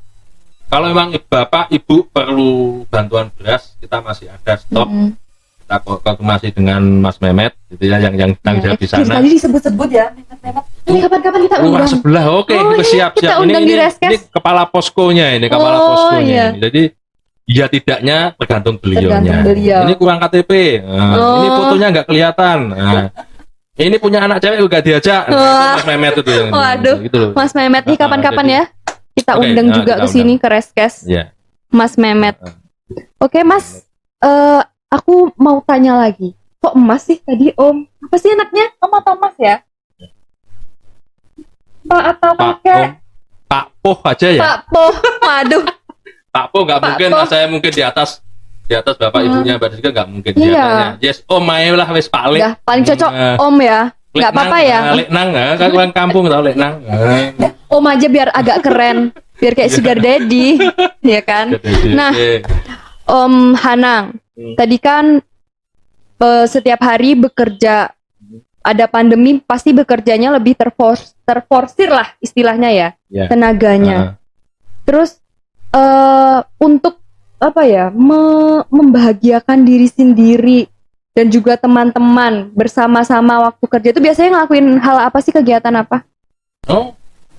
kalau memang bapak ibu perlu bantuan beras, kita masih ada stok. Mm-mm. Kita koordinasi dengan Mas Mehmet gitu ya, yang tanggung jawab di Dari sana. tadi disebut-sebut ya. Ini kapan-kapan kita Lurah undang. sebelah, oke, Oh, kita iya, siap. kita Ini, undang di ini Reskes. kepala poskonya ini, kepala Oh, poskonya. iya. Ini. Jadi ya tidaknya tergantung beliaunya. Tergantung beliau. Ini kurang KTP, nah, Oh. ini fotonya nggak kelihatan. Nah, ini punya anak cewek juga diajak. Nah, itu Wah. Mas Mehmet itu yang Waduh, gitu loh. Mas Mehmet nih kapan-kapan Jadi- ya. Kita Oke, undang juga kita ke sini ke Reskes. Ya. Mas Mehmet. Oke, Mas. Aku mau tanya lagi. Kok Mas sih tadi Om? Apa sih anaknya? Om atau Mas ya? Pak atau Pak kakek? Om, Pak Poh aja ya. Pak Poh. Waduh. Pak Poh nggak Pak mungkin, Poh. Mas, saya mungkin di atas bapak ibunya Mbak Rizka nggak mungkin. Iya. Biasanya, yes, Om ae lah wis paling. Udah paling cocok Nah, Om ya. Nggak apa-apa ya. Leknang, kan orang kampung tau Leknang. Om aja biar agak keren. Biar kayak sugar daddy. Ya kan? Nah, Om Hanang, tadi kan setiap hari bekerja, ada pandemi pasti bekerjanya lebih terforsir lah istilahnya ya, Ya. tenaganya. Terus untuk apa ya, membahagiakan diri sendiri dan juga teman-teman bersama-sama waktu kerja itu biasanya ngelakuin hal apa sih, kegiatan apa? Oh,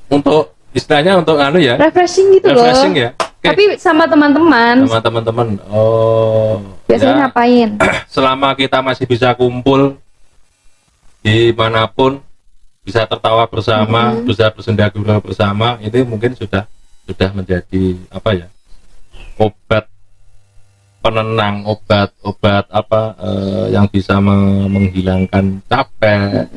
untuk istilahnya untuk anu ya, Refreshing gitu refreshing loh. ya. Oke. Tapi sama teman-teman Sama teman-teman. Oh, biasanya ya, ngapain? selama kita masih bisa kumpul dimanapun, bisa tertawa bersama, bisa bersenda gurau bersama, itu mungkin sudah menjadi apa ya, obat penenang, obat apa yang bisa menghilangkan capek.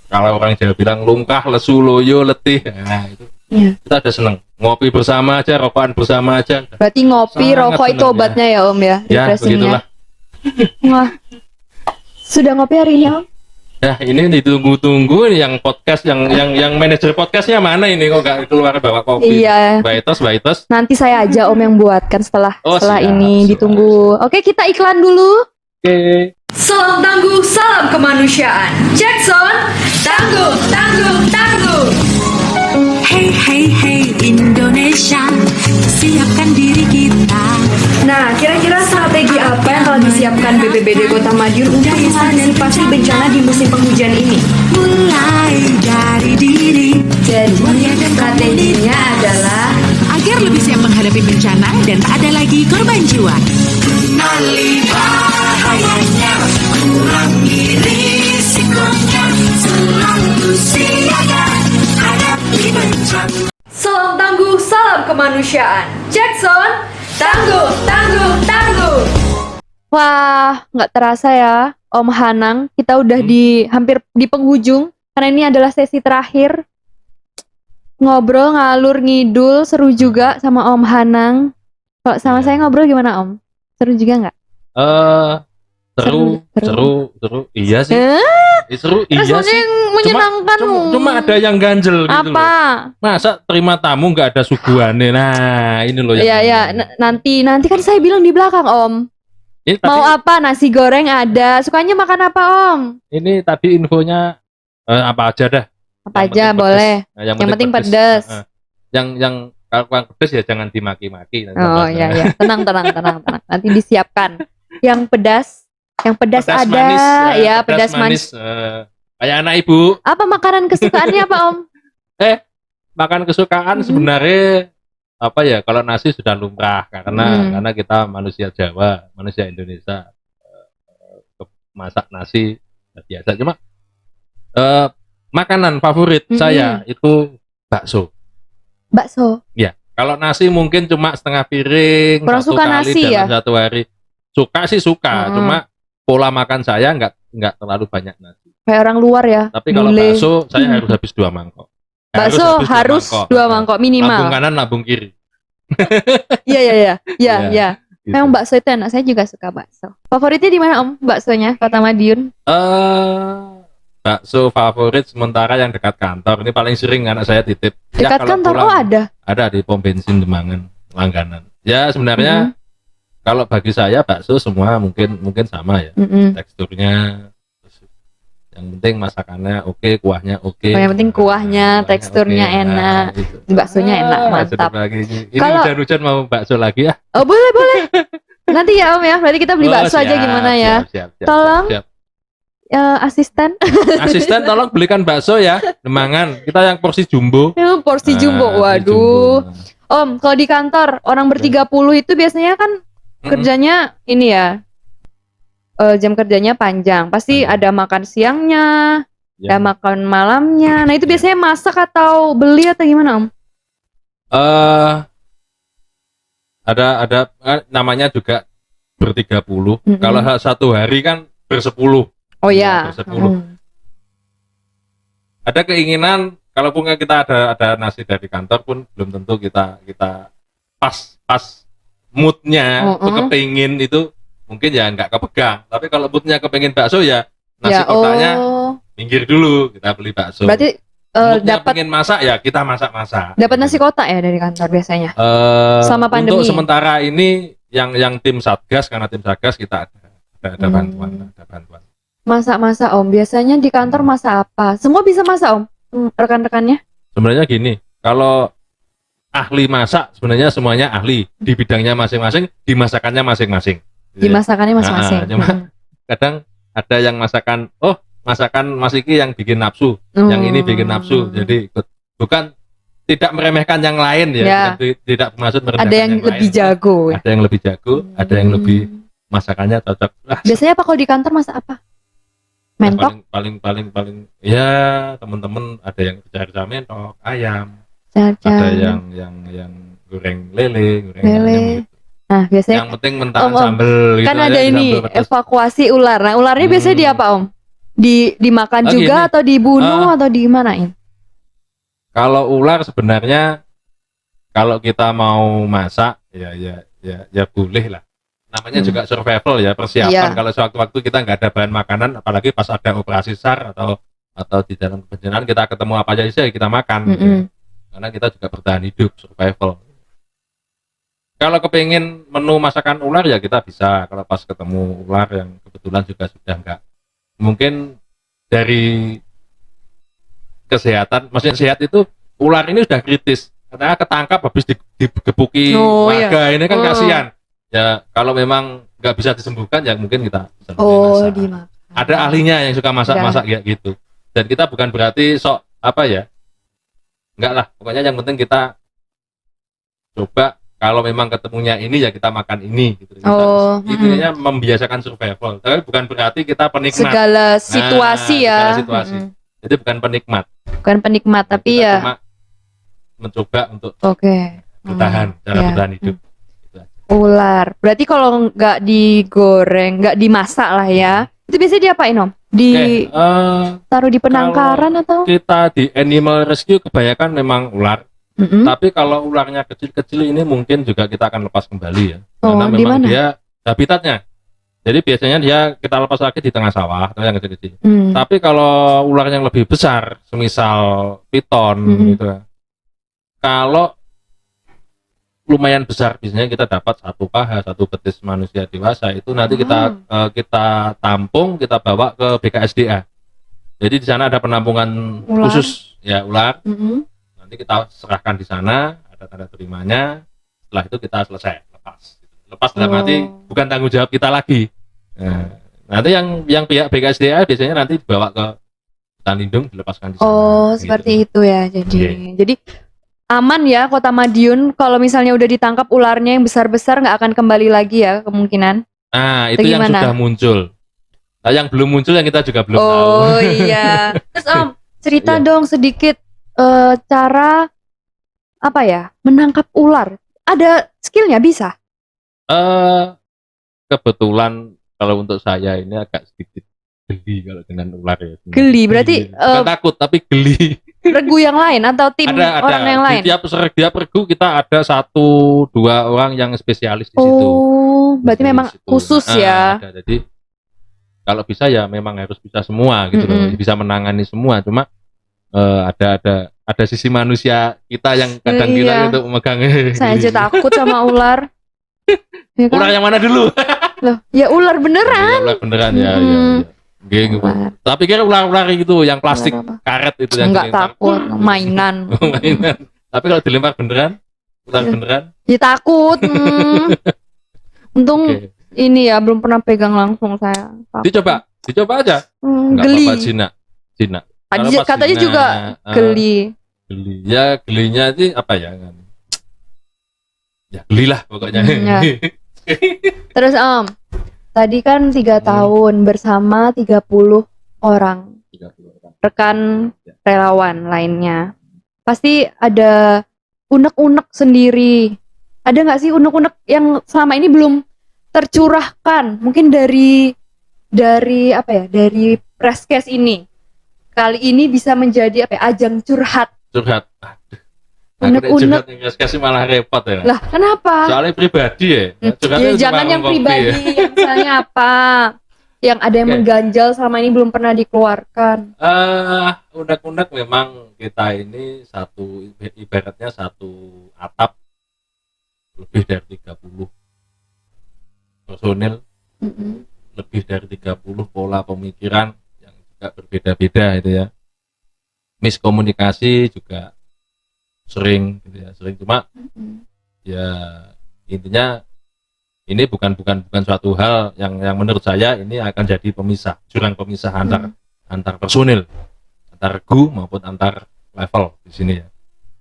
Kalau orang Jawa bilang lungkah, lesu, loyo, letih, nah itu Iya. kita udah seneng ngopi bersama aja, rokokan bersama aja. Berarti ngopi, Sangat rokok itu senang, obatnya ya Om ya, Ya refreshingnya. begitulah. Wah, sudah ngopi hari ini Om? Nah ini ditunggu-tunggu nih yang podcast, yang manajer podcastnya mana ini kok nggak keluar bawa kopi? Iya. Baitos. Nanti saya aja Om yang buatkan setelah Oh, siap, ini siap. ditunggu. Oke, kita iklan dulu. Oke. Salam tangguh, salam kemanusiaan. Jackson, tangguh, tangguh, tangguh. Hey hey hey Indonesia, siapkan diri kita. Nah, kira-kira strategi apa yang telah disiapkan BPBD Kota Madiun untuk mengantisipasi bencana di musim penghujan ini? Mulai dari diri. Jadi, strateginya adalah Agar lebih siap menghadapi bencana dan tak ada lagi korban jiwa. Kenali bahayanya, kurangi risikonya, selalu siaga hadapi bencana. salam tangguh, salam kemanusiaan. Jackson, tangguh, tangguh, tangguh. Wah, nggak terasa ya Om Hanang. Kita udah hampir di penghujung. Karena ini adalah sesi terakhir. Ngobrol, ngalur, ngidul. Seru juga sama Om Hanang. Kalau sama Iya. saya ngobrol gimana Om? Seru juga nggak? Seru. Iya sih. Seru, iya Responnya sih. yang menyenangkan. Cuma ada yang ganjel gitu Apa? loh. Masa terima tamu nggak ada suguhannya? Nah, ini loh Iya, ya. Nanti kan saya bilang di belakang, Om. Ini Mau tadi, apa? Nasi goreng ada. Sukanya makan apa, Om? ini tadi infonya apa aja dah. Apa Yang aja penting boleh. pedes. Nah, yang penting pedes. pedes. Yang kalau kurang pedes ya jangan dimaki-maki. Nanti Oh tambah. iya ya, tenang. Nanti disiapkan. Yang pedas Pedas ada, manis, ya pedas manis. Kayak anak ibu. Apa makanan kesukaannya apa, Om? Makan kesukaan sebenarnya apa ya? Kalau nasi sudah lumrah karena kita manusia Jawa, manusia Indonesia, masak nasi biasa. Cuma makanan favorit saya itu bakso. Bakso. Ya, kalau nasi mungkin cuma setengah piring Kurang satu suka kali nasi dalam ya? satu hari. Suka sih suka, cuma pola makan saya nggak terlalu banyak nasi. Kayak orang luar ya. Tapi kalau bule. bakso saya harus habis 2 mangkok. Bakso harus 2 mangkok Lambung minimal. kanan, lambung kiri. Iya. Gitu. Memang bakso itu enak. Saya juga suka bakso. Favoritnya di mana, Om? Baksonya Kota Madiun. Bakso favorit sementara yang dekat kantor. Ini paling sering anak saya titip. Ya, Dekat kalau kantor pulang, ada. Ada di pom bensin Demangan, langganan. Ya sebenarnya kalau bagi saya bakso semua mungkin sama ya. Teksturnya, terus yang penting masakannya oke, kuahnya oke. Oh, yang penting kuahnya, teksturnya oke. enak. Gitu. Baksonya enak, mantap. sedap lagi. Ini Kalau- hujan-hujan mau bakso lagi ya? Oh, boleh. Nanti ya, Om ya. Berarti kita beli bakso aja gimana ya? Siap. Tolong. Asisten. Asisten tolong belikan bakso ya, Demangan. Kita yang porsi jumbo. Porsi jumbo. Porsi Waduh. jumbo. Om, kalau di kantor orang ber-30 itu biasanya kan kerjanya ini ya. Jam kerjanya panjang. Pasti ada makan siangnya, Ya. ada makan malamnya. Nah, itu biasanya masak atau beli atau gimana, Om? Ada namanya juga ber-30. Kalau satu hari kan ber-10. Oh ya. Ber-10. Ada keinginan kalaupun kita ada nasi dari kantor pun belum tentu kita pas moodnya kepingin itu mungkin ya nggak kepegang. Tapi kalau moodnya kepingin bakso ya nasi kotanya minggir dulu, kita beli bakso. Berarti Moodnya dapat pengen masak ya kita masak. dapat nasi kotak ya dari kantor biasanya. Sama pandemi. Untuk sementara ini yang tim Satgas, karena tim Satgas kita ada bantuan. Masak-masak, Om. Biasanya di kantor masak apa? Semua bisa masak, Om? Rekan-rekannya? Sebenarnya gini, kalau ahli masak sebenarnya semuanya ahli di bidangnya masing-masing, di masakannya masing-masing. Di masakannya masing-masing. Cuma kadang ada yang masakan Mas Iki yang bikin nafsu, yang ini bikin nafsu. Jadi bukan tidak meremehkan yang lain ya. Tidak maksud merendahkan ada yang lebih lain. jago. Ada yang lebih jago, ada yang lebih masakannya cocok. Biasanya apa kalau di kantor masak apa? Mentok? Paling ya teman-teman ada yang bicara mentok, ayam, Caca. ada yang goreng lele, Lele. ayam gitu. Nah, biasanya Yang penting mentahan Om, sambel gitu kan aja, ada ini sambel pedas. evakuasi ular. Nah, ularnya biasanya di apa, Om? Dimakan juga gini. atau dibunuh atau digimanain? Kalau ular sebenarnya kalau kita mau masak ya boleh lah. Namanya juga survival ya, persiapan. Iya. Kalau sewaktu-waktu kita nggak ada bahan makanan, apalagi pas ada operasi SAR atau di dalam kebencanaan kita ketemu apa aja ya kita makan. Gitu. Karena kita juga bertahan hidup, survival. Kalau kepengen menu masakan ular ya kita bisa. Kalau pas ketemu ular yang kebetulan juga sudah nggak, mungkin dari kesehatan, maksudnya sehat itu ular ini sudah kritis. Karena ketangkap habis digebuki warga ini kan kasihan. Ya kalau memang nggak bisa disembuhkan ya mungkin kita bisa masak. Dimakan. Ada ahlinya yang suka masak-masak ya gitu. Dan kita bukan berarti sok apa ya, enggak lah. Pokoknya yang penting kita coba kalau memang ketemunya ini ya kita makan ini gitu. Intinya membiasakan survival. Tapi bukan berarti kita penikmat. Segala situasi ya. Segala situasi. Jadi bukan penikmat. Bukan penikmat tapi Kita ya. cuma mencoba untuk bertahan. cara bertahan hidup. Ular. Berarti kalau nggak digoreng, nggak dimasak lah ya. Itu biasanya diapain, Om? Taruh di penangkaran atau? Kita di animal rescue kebanyakan memang ular. Tapi kalau ularnya kecil-kecil ini mungkin juga kita akan lepas kembali ya. Karena memang dimana? dia habitatnya Jadi biasanya dia kita lepas lagi di tengah sawah atau yang kecil-kecil. Hmm. Tapi kalau ular yang lebih besar, semisal piton gitu, kalau lumayan besar, biasanya kita dapat satu paha, satu betis manusia dewasa itu nanti kita tampung, kita bawa ke BKSDA. Jadi di sana ada penampungan Ular. khusus ya ular. Mm-mm. Nanti kita serahkan di sana, ada tanda terimanya. Setelah itu kita selesai lepas dalam arti bukan tanggung jawab kita lagi. Nah, nanti yang pihak BKSDA biasanya nanti dibawa ke hutan lindung, dilepaskan di sana. Oh, gitu. seperti itu ya. Jadi, Iya. jadi aman ya Kota Madiun kalau misalnya udah ditangkap ularnya yang besar-besar nggak akan kembali lagi ya kemungkinan. Nah, itu Atau yang gimana? sudah muncul. Nah, yang belum muncul yang kita juga belum tahu. Oh iya. Terus cerita Iya. dong sedikit cara apa ya menangkap ular. Ada skillnya bisa? Kebetulan kalau untuk saya ini agak sedikit geli kalau dengan ular ya. Geli berarti Bukan takut tapi geli. regu yang lain atau tim ada orang yang lain? Di tiap regu kita ada 1-2 orang yang spesialis di situ. Oh, berarti Spesialis memang situ. khusus ya. Ada. Jadi kalau bisa ya memang harus bisa semua gitu loh, bisa menangani semua. Cuma ada sisi manusia kita yang kadang Iya. kita untuk memegang. Saya aja takut sama ular. Ya kan? Ular yang mana dulu? Loh, ya ular beneran. Ya, ular beneran ya. Gitu. Ular. Tapi kira ular gitu yang plastik Ular apa? karet itu yang Enggak dilempar. takut, mainan. Mainan. Tapi kalau dilempar beneran, ular beneran. Ya takut. Untung Oke. ini ya belum pernah pegang langsung saya. Takut. Dicoba aja. Enggak Geli. apa-apa Cina. Kalau pas Katanya Cina, juga geli. geli. Ya gelinya sih apa ya kan? Ya geli lah pokoknya. Ya. Terus tadi kan 3 tahun bersama 30 orang 30 orang. rekan relawan lainnya. Pasti ada unek-unek sendiri. Ada nggak sih unek-unek yang selama ini belum tercurahkan? Mungkin dari apa ya? Dari Presscast ini. Kali ini bisa menjadi apa ya, ajang curhat. Curhat. Unek-unek. Curhat kasih malah repot ya. Lah, kenapa? Soalnya pribadi ya. Curhatnya Ya cuma jangan yang kopi pribadi, ya. yang misalnya apa? Yang ada yang Oke. mengganjal selama ini belum pernah dikeluarkan. Unek-unek memang kita ini ibaratnya satu atap lebih dari 30 personil, lebih dari 30 pola pemikiran yang juga berbeda-beda itu ya. Miskomunikasi juga sering gitu ya, cuma ya intinya ini bukan suatu hal yang menurut saya ini akan jadi jurang pemisah antar personil, antar regu maupun antar level di sini ya.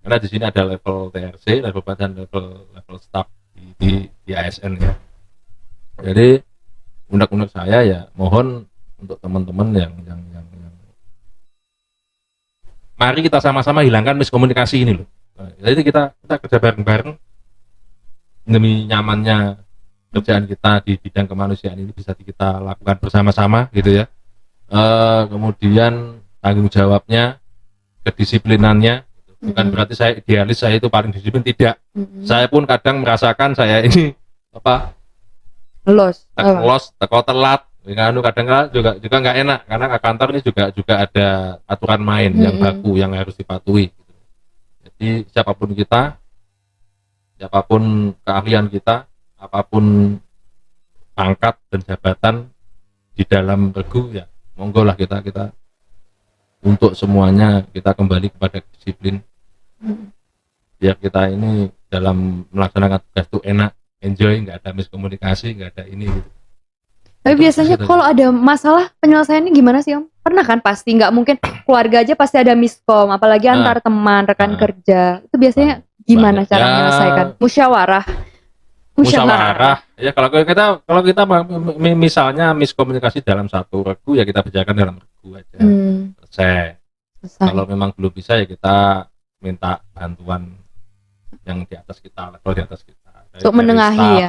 Karena di sini ada level TRC, level badan, level staff di ASN ya. Jadi unek-unek saya ya mohon untuk teman-teman yang mari kita sama-sama hilangkan miskomunikasi ini loh. Jadi kita kerja bareng-bareng demi nyamannya kerjaan kita di bidang kemanusiaan ini bisa kita lakukan bersama-sama gitu ya. Kemudian tanggung jawabnya, kedisiplinannya, bukan berarti saya idealis, saya itu paling disiplin, tidak. Saya pun kadang merasakan saya ini Los. teko telat, kadang juga nggak enak karena kantor ini juga ada aturan main yang baku yang harus dipatuhi. Jadi siapapun kita, siapapun keahlian kita, apapun pangkat dan jabatan di dalam regu ya monggo lah kita untuk semuanya kita kembali kepada disiplin biar kita ini dalam melaksanakan tugas itu enak, enjoy, nggak ada miskomunikasi, nggak ada ini gitu. Tapi biasanya kalau ada masalah penyelesaiannya gimana sih Om? Pernah kan pasti, nggak mungkin keluarga aja pasti ada miskom, apalagi antar teman, rekan kerja. Itu biasanya gimana cara menyelesaikan? Musyawarah ya. Kalau kita misalnya miskomunikasi dalam satu regu ya kita bicarakan dalam regu aja. Selesai. Kalau memang belum bisa ya kita minta bantuan yang di atas kita, level di atas kita. Untuk menengahi ya.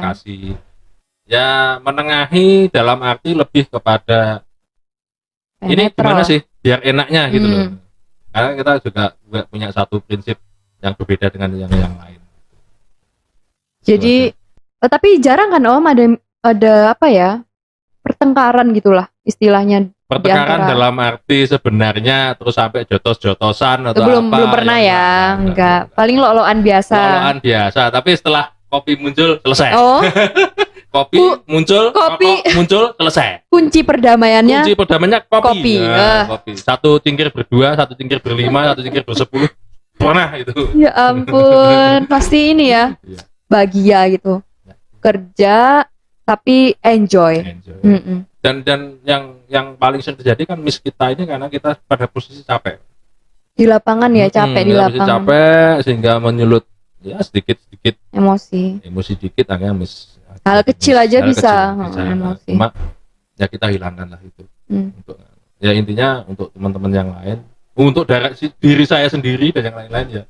Ya menengahi dalam arti lebih kepada ini gimana sih biar enaknya gitu loh. Karena kita juga punya satu prinsip yang berbeda dengan yang lain. Jadi tapi jarang kan Om ada apa ya? pertengkaran gitulah istilahnya. Pertengkaran Di antara- dalam arti sebenarnya terus sampai jotos-jotosan atau belum apa? pernah yang ya, enggak. Paling lo-loan biasa. Loloan biasa, tapi setelah kopi muncul selesai. Oh, Kopi muncul, kopi. rokok muncul, selesai. kunci perdamaiannya Kunci perdamaiannya kopi. kopi. Kopi. Satu cingkir berdua, satu cingkir berlima, satu cingkir bersepuluh. Pernah itu. ya ampun, pasti ini ya. Iya. Bahagia gitu. Kerja tapi enjoy. Enjoy. Mm-mm. Dan yang paling sering terjadi kan miss kita ini karena kita pada posisi capek. Di lapangan ya, capek di Posisi lapangan. capek sehingga menyulut ya sedikit Emosi. emosi dikit akhirnya miss. Hal kecil aja Hal bisa, kecil emosi. Cuma ya kita hilangkan lah itu. Hmm. Untuk ya intinya untuk teman-teman yang lain, untuk diri saya sendiri dan yang lain-lain ya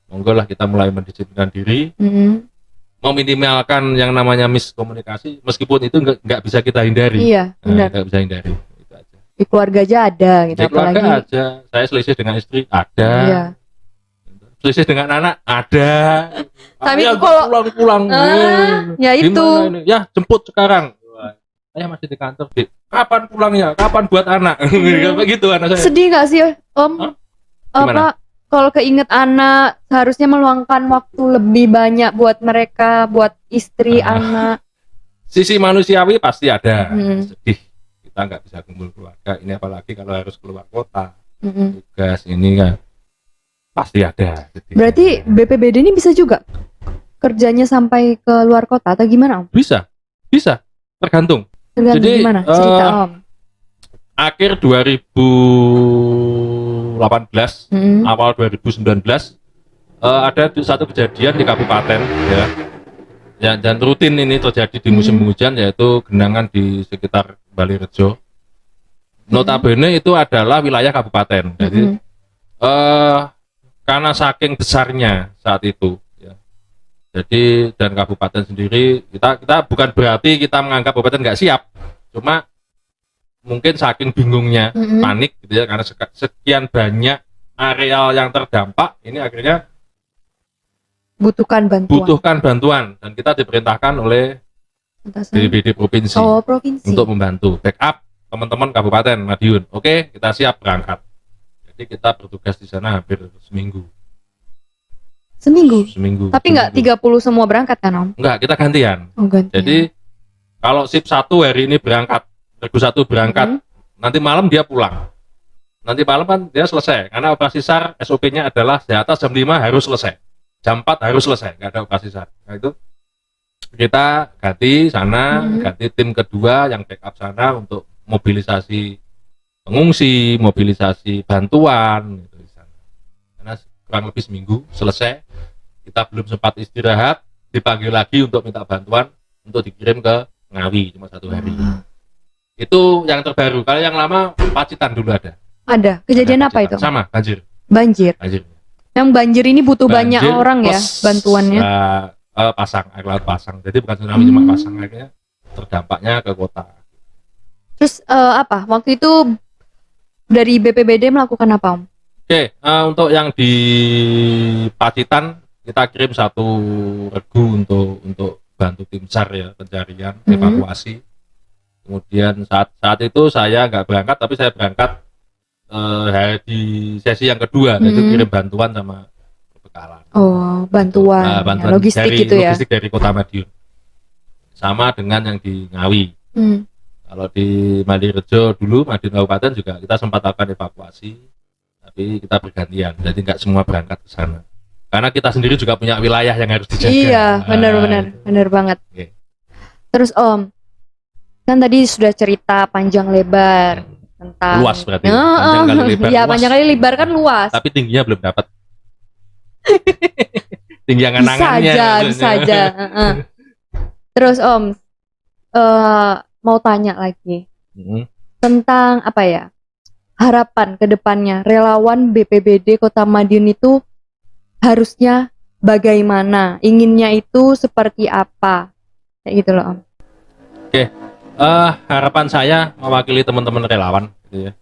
monggo lah kita mulai mendisiplinkan diri, Mm-mm. meminimalkan yang namanya miskomunikasi meskipun itu nggak bisa kita hindari. Iya, benar. Nggak bisa hindari itu aja. Di keluarga aja ada gitu, Di keluarga apalagi. aja, saya selisih dengan istri ada, Iya. selisih dengan anak ada. Tapi Ayo, kalau- pulang, Ya itu. Gimana ini? Ya jemput sekarang. Wah, saya masih di kantor. Dik. Kapan pulangnya? Kapan buat anak? Kayak gitu anak saya. Sedih gak sih, Om? Hah? Apa Gimana? kalau keinget anak seharusnya meluangkan waktu lebih banyak buat mereka, buat istri, anak. Sisi manusiawi pasti ada. Hmm. Sedih kita nggak bisa kumpul keluarga. Ini apalagi kalau harus keluar kota, Mm-mm. tugas ini kan pasti ada. Sedih. Berarti BPBD ini bisa juga kerjanya sampai ke luar kota atau gimana, Om? bisa, tergantung. Tergantung Jadi, gimana? Cerita, Om. Akhir 2018, Mm-mm. awal 2019 ada satu kejadian di kabupaten ya dan rutin ini terjadi di musim hujan yaitu genangan di sekitar Balirejo. Notabene itu adalah wilayah kabupaten. Jadi Mm-mm. karena saking besarnya saat itu ya. Jadi dan kabupaten sendiri kita bukan berarti kita menganggap kabupaten nggak siap. Cuma mungkin saking bingungnya, Mm-mm. panik gitu ya karena sekian banyak areal yang terdampak ini akhirnya Butuhkan bantuan. butuhkan bantuan dan kita diperintahkan oleh Atasan. BPBD provinsi Oh, provinsi. untuk membantu backup teman-teman Kabupaten Madiun. Oke, kita siap berangkat. Jadi kita bertugas di sana hampir seminggu. Seminggu. Tapi nggak 30 semua berangkat kan, Om? Enggak, kita gantian. Oh, ganti. Jadi kalau sip 1 hari ini berangkat, regu 1 berangkat, nanti malam dia pulang. Nanti malam kan dia selesai. Karena operasi SAR SOP-nya adalah di atas jam 5 harus selesai. Jam 4 harus selesai, nggak ada operasi SAR. Nah itu kita ganti sana, ganti tim kedua yang backup sana untuk mobilisasi pengungsi, mobilisasi bantuan gitu di sana. Karena kurang lebih seminggu selesai, kita belum sempat istirahat, dipanggil lagi untuk minta bantuan untuk dikirim ke Ngawi cuma 1 hari. Itu yang terbaru. Kalau yang lama Pacitan dulu ada. Ada. Kejadian Ada apa itu? Pacitan. Sama, banjir. Banjir. Yang banjir ini butuh banyak Banjir orang ya plus, bantuannya. pasang, air laut pasang. Jadi bukan tsunami cuma pasang airnya, terdampaknya ke kota. Terus apa? Waktu itu dari BPBD melakukan apa, Om? Oke, untuk yang di Pacitan kita kirim 1 regu untuk bantu tim SAR ya pencarian, evakuasi. Kemudian saat itu saya nggak berangkat, tapi saya berangkat di sesi yang kedua, yaitu kirim bantuan sama perbekalan. Oh, bantuan, Bantuan ya, logistik dari, gitu ya. logistik dari Kota Madiun. Sama dengan yang di Ngawi. Hmm. Kalau di Madirejo dulu, Madiun Kabupaten juga kita sempat akan evakuasi, tapi kita bergantian, jadi nggak semua berangkat ke sana. Karena kita sendiri juga punya wilayah yang harus dijaga. Iya, benar banget. Oke. Terus Om, kan tadi sudah cerita panjang lebar tentang Luas berarti. Panjang kali lebar. Iya, luas. panjang kali lebar kan luas. Tapi tingginya belum dapat. Tinggi Bisa angan-angannya. aja, maksudnya. bisa aja. Terus Om, mau tanya lagi Mm. tentang apa ya? Harapan ke depannya relawan BPBD Kota Madiun itu harusnya bagaimana? Inginnya itu seperti apa? Kayak gitu loh, Om. Harapan saya mewakili teman-teman relawan gitu ya.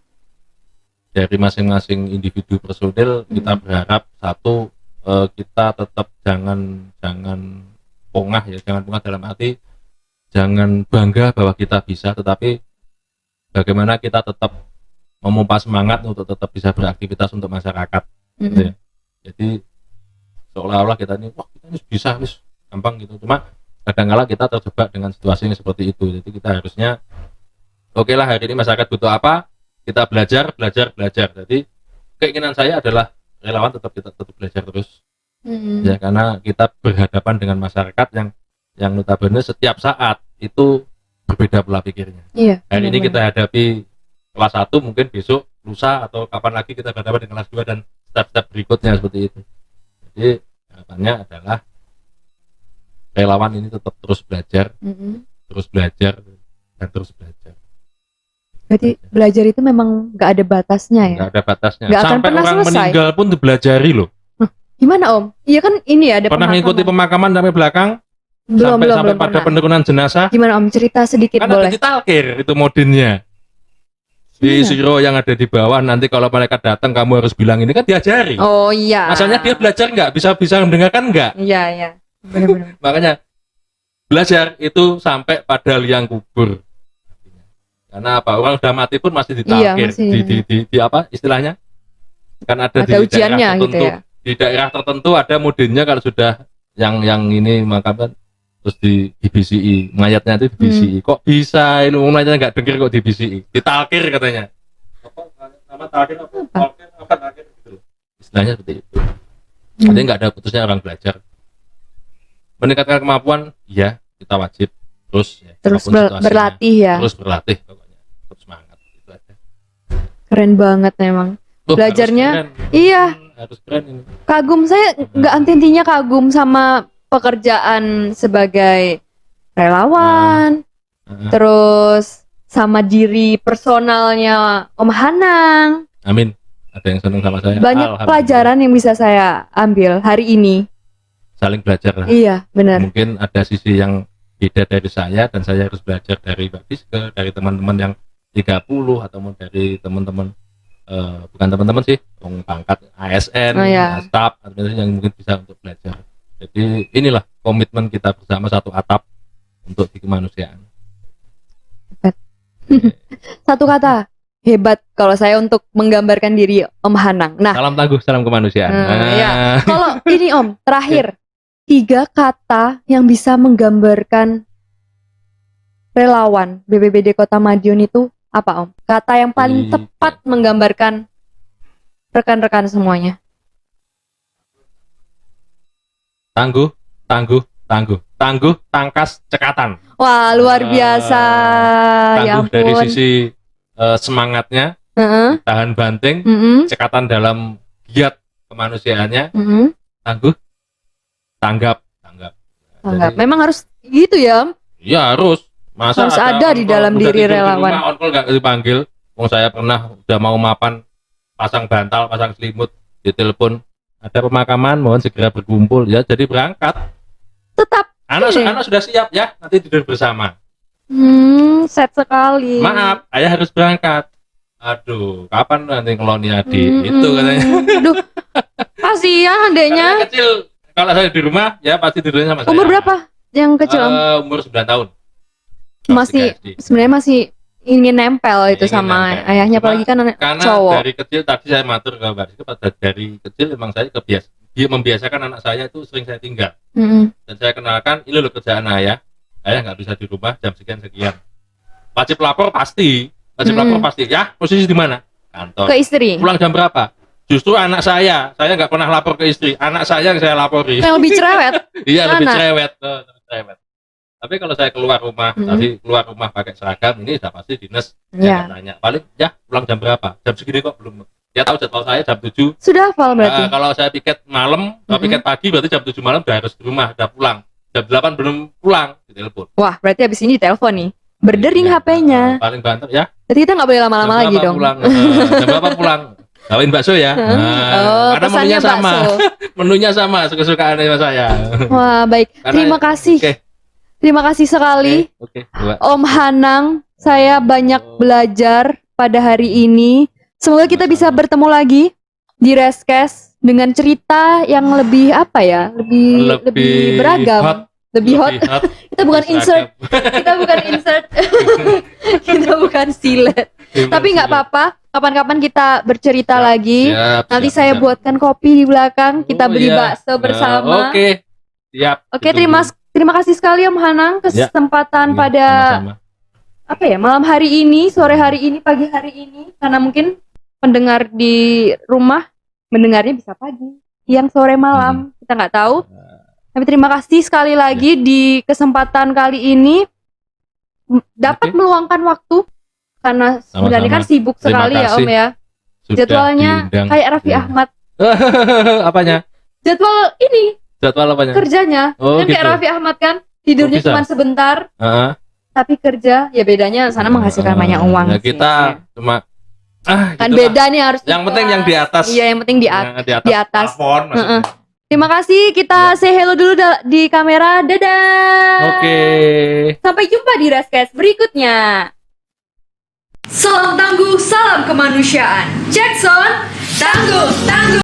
Dari masing-masing individu personil kita berharap satu, kita tetap jangan pongah ya, jangan pongah dalam arti jangan bangga bahwa kita bisa, tetapi bagaimana kita tetap memompa semangat untuk tetap bisa beraktivitas untuk masyarakat gitu ya. Jadi seolah-olah kita ini wah kita ini bisa nih gampang gitu, cuma kadang-kala kita terjebak dengan situasi yang seperti itu. Jadi kita harusnya oke lah, hari ini masyarakat butuh apa, kita belajar. Jadi keinginan saya adalah relawan tetap belajar terus ya, karena kita berhadapan dengan masyarakat yang notabene setiap saat itu berbeda pola pikirnya. Iya. Hari ini kita hadapi kelas 1, mungkin besok, lusa, atau kapan lagi kita berhadapan dengan kelas 2 dan step-step berikutnya seperti itu. Jadi harapannya adalah relawan ini tetap terus belajar, dan terus belajar. Berarti belajar itu memang nggak ada batasnya ya? Nggak ada batasnya. Nggak akan Sampai pernah orang selesai. meninggal pun dibelajari loh. Gimana Om? Iya kan ini ada Pernah mengikuti pemakaman sampai belakang, belum sampai pada pernah. penurunan jenazah. Gimana Om? Cerita sedikit Kan ada boleh. di talkir itu modinnya. Di siro yang ada di bawah, nanti kalau mereka datang kamu harus bilang ini, kan diajari. Oh iya. Masalahnya dia belajar nggak, bisa mendengarkan nggak. Iya. Benar-benar. Makanya belajar itu sampai pada liang kubur. Karena apa? Orang sudah mati pun masih Iya, ditalkir. masih. Di apa istilahnya? Kan ada di ujiannya daerah gitu tertentu. ya. Di daerah tertentu ada modinnya, kalau sudah yang ini maka kan terus di BCI, mayatnya itu di BCI. Kok bisa ini mayatnya nggak dengar kok di BCI? Ditalkir katanya. Apa nama talkir apa? Talkir gitu. Istilahnya seperti itu. Jadi nggak ada putusnya orang belajar. Meningkatkan kemampuan, ya kita wajib terus ya, Terus apapun situasinya. berlatih ya. Terus berlatih pokoknya, terus semangat itu aja. Keren banget memang. Belajarnya, harus keren. iya. Harus keren ini. Kagum, saya nggak henti-hentinya kagum sama pekerjaan sebagai relawan, terus sama diri personalnya Om Hanang. Amin. Ada yang senang sama saya. Banyak Alhamdulillah. pelajaran yang bisa saya ambil hari ini. Saling belajar lah. Iya, benar. Mungkin ada sisi yang beda dari saya, dan saya harus belajar dari Mbak Diske, dari teman-teman yang 30, atau dari teman-teman bukan teman-teman sih, pangkat ASN, Oh, iya. staf, yang mungkin bisa untuk belajar. Jadi inilah komitmen kita bersama satu atap untuk di kemanusiaan. Satu kata, hebat kalau saya untuk menggambarkan diri Om Hanang. Nah, Salam tangguh, salam kemanusiaan. iya. Kalau ini Om, terakhir 3 kata yang bisa menggambarkan relawan BPBD Kota Madiun itu apa Om? Kata yang paling tepat menggambarkan rekan-rekan semuanya. Tangguh, tangkas, cekatan. Wah, luar biasa. Ya Tangguh dari ampun. sisi semangatnya, Heeh, tahan banting, mm-mm, cekatan dalam giat kemanusiaannya, mm-mm. tangguh, tanggap. Tanggap. Jadi, Memang harus gitu ya Om. ya harus. Masa Harus ada di dalam udah diri tidur di relawan. rumah, on-call nggak dipanggil. Wong saya pernah udah mau mapan, pasang bantal, pasang selimut, ditelepon, ada pemakaman, mohon segera berkumpul. Ya, jadi berangkat. Tetap. Anak Iya. sudah siap ya, nanti tidur bersama. Set sekali. Maaf, ayah harus berangkat. Aduh, kapan nanti ngeloni adik? Itu katanya. Aduh, kasihan adeknya. Karena kecil, kalau saya di rumah, ya pasti tidurnya sama saya. Umur berapa yang kecil Om? Umur 9 tahun. Masih sebenarnya masih ingin nempel itu Ingin sama nempel. ayahnya, Cuma apalagi kan anak Karena cowok. dari kecil tadi saya matur ke Mbak Rizky, dari kecil memang saya dia membiasakan anak saya itu sering saya tinggal. Mm-mm. Dan saya kenalkan, ini loh kerjaan ayah nggak bisa di rumah jam sekian. Wajib lapor pasti, ya, posisi di mana? Kantor. Ke istri. Pulang jam berapa? Justru anak saya nggak pernah lapor ke istri, anak saya yang saya lapori. Yang lebih cerewet. Iya, lebih Anak. cerewet. Tapi kalau saya keluar rumah, tadi keluar rumah pakai seragam, ini sudah pasti dinas. Iya. Saya tanya, paling ya pulang jam berapa? Jam segini kok belum. Dia tahu jadwal saya jam 7. Sudah hafal berarti. Kalau saya piket malam, kalau piket pagi berarti jam 7 malam udah harus di rumah, udah pulang. Jam 8 belum pulang, ditelepon. Wah, berarti habis ini ditelepon nih. Berdering Iya, HP-nya. paling banter ya. Jadi kita nggak boleh lama-lama Jam lagi berapa dong. pulang? Jam berapa pulang? Bawain bakso ya. Oh, Karena pesannya menunya sama. bakso. Menunya sama, suka-sukaan sama saya. Wah, baik. Karena- Terima kasih. Oke. Terima kasih sekali. Oke. Dua. Om Hanang, saya banyak belajar pada hari ini. Semoga kita bisa bertemu lagi di Reskes dengan cerita yang lebih apa ya? Lebih beragam, hot. lebih hot. Kita bukan insert, kita bukan insert, kita bukan silet. Tapi nggak apa-apa. Kapan-kapan kita bercerita lagi. Nanti saya buatkan kopi di belakang. Kita beli bakso bersama. Oke. Siap. Oke, terima kasih sekali Om Hanang kesempatan pada apa ya, malam hari ini, sore hari ini, pagi hari ini, karena mungkin pendengar di rumah mendengarnya bisa pagi, siang, sore, malam, kita nggak tahu. Tapi terima kasih sekali lagi di kesempatan kali ini dapat meluangkan waktu karena sebenarnya kan sibuk sekali ya Om ya. Jadwalnya kayak Raffi Ahmad. Apanya? Jadwal ini. Jadwal apanya? Kerjanya. Kan kayak Raffi Ahmad kan tidurnya cuma sebentar. Tapi kerja ya bedanya sana menghasilkan banyak uang. Ya kita cuma kan beda nih harus. Yang penting yang di atas. Iya, yang penting di atas. Plafon, terima kasih, kita say hello dulu di kamera. Dadah. Oke. Sampai jumpa di Rescast berikutnya. Salam tangguh, salam kemanusiaan. Jackson, tangguh.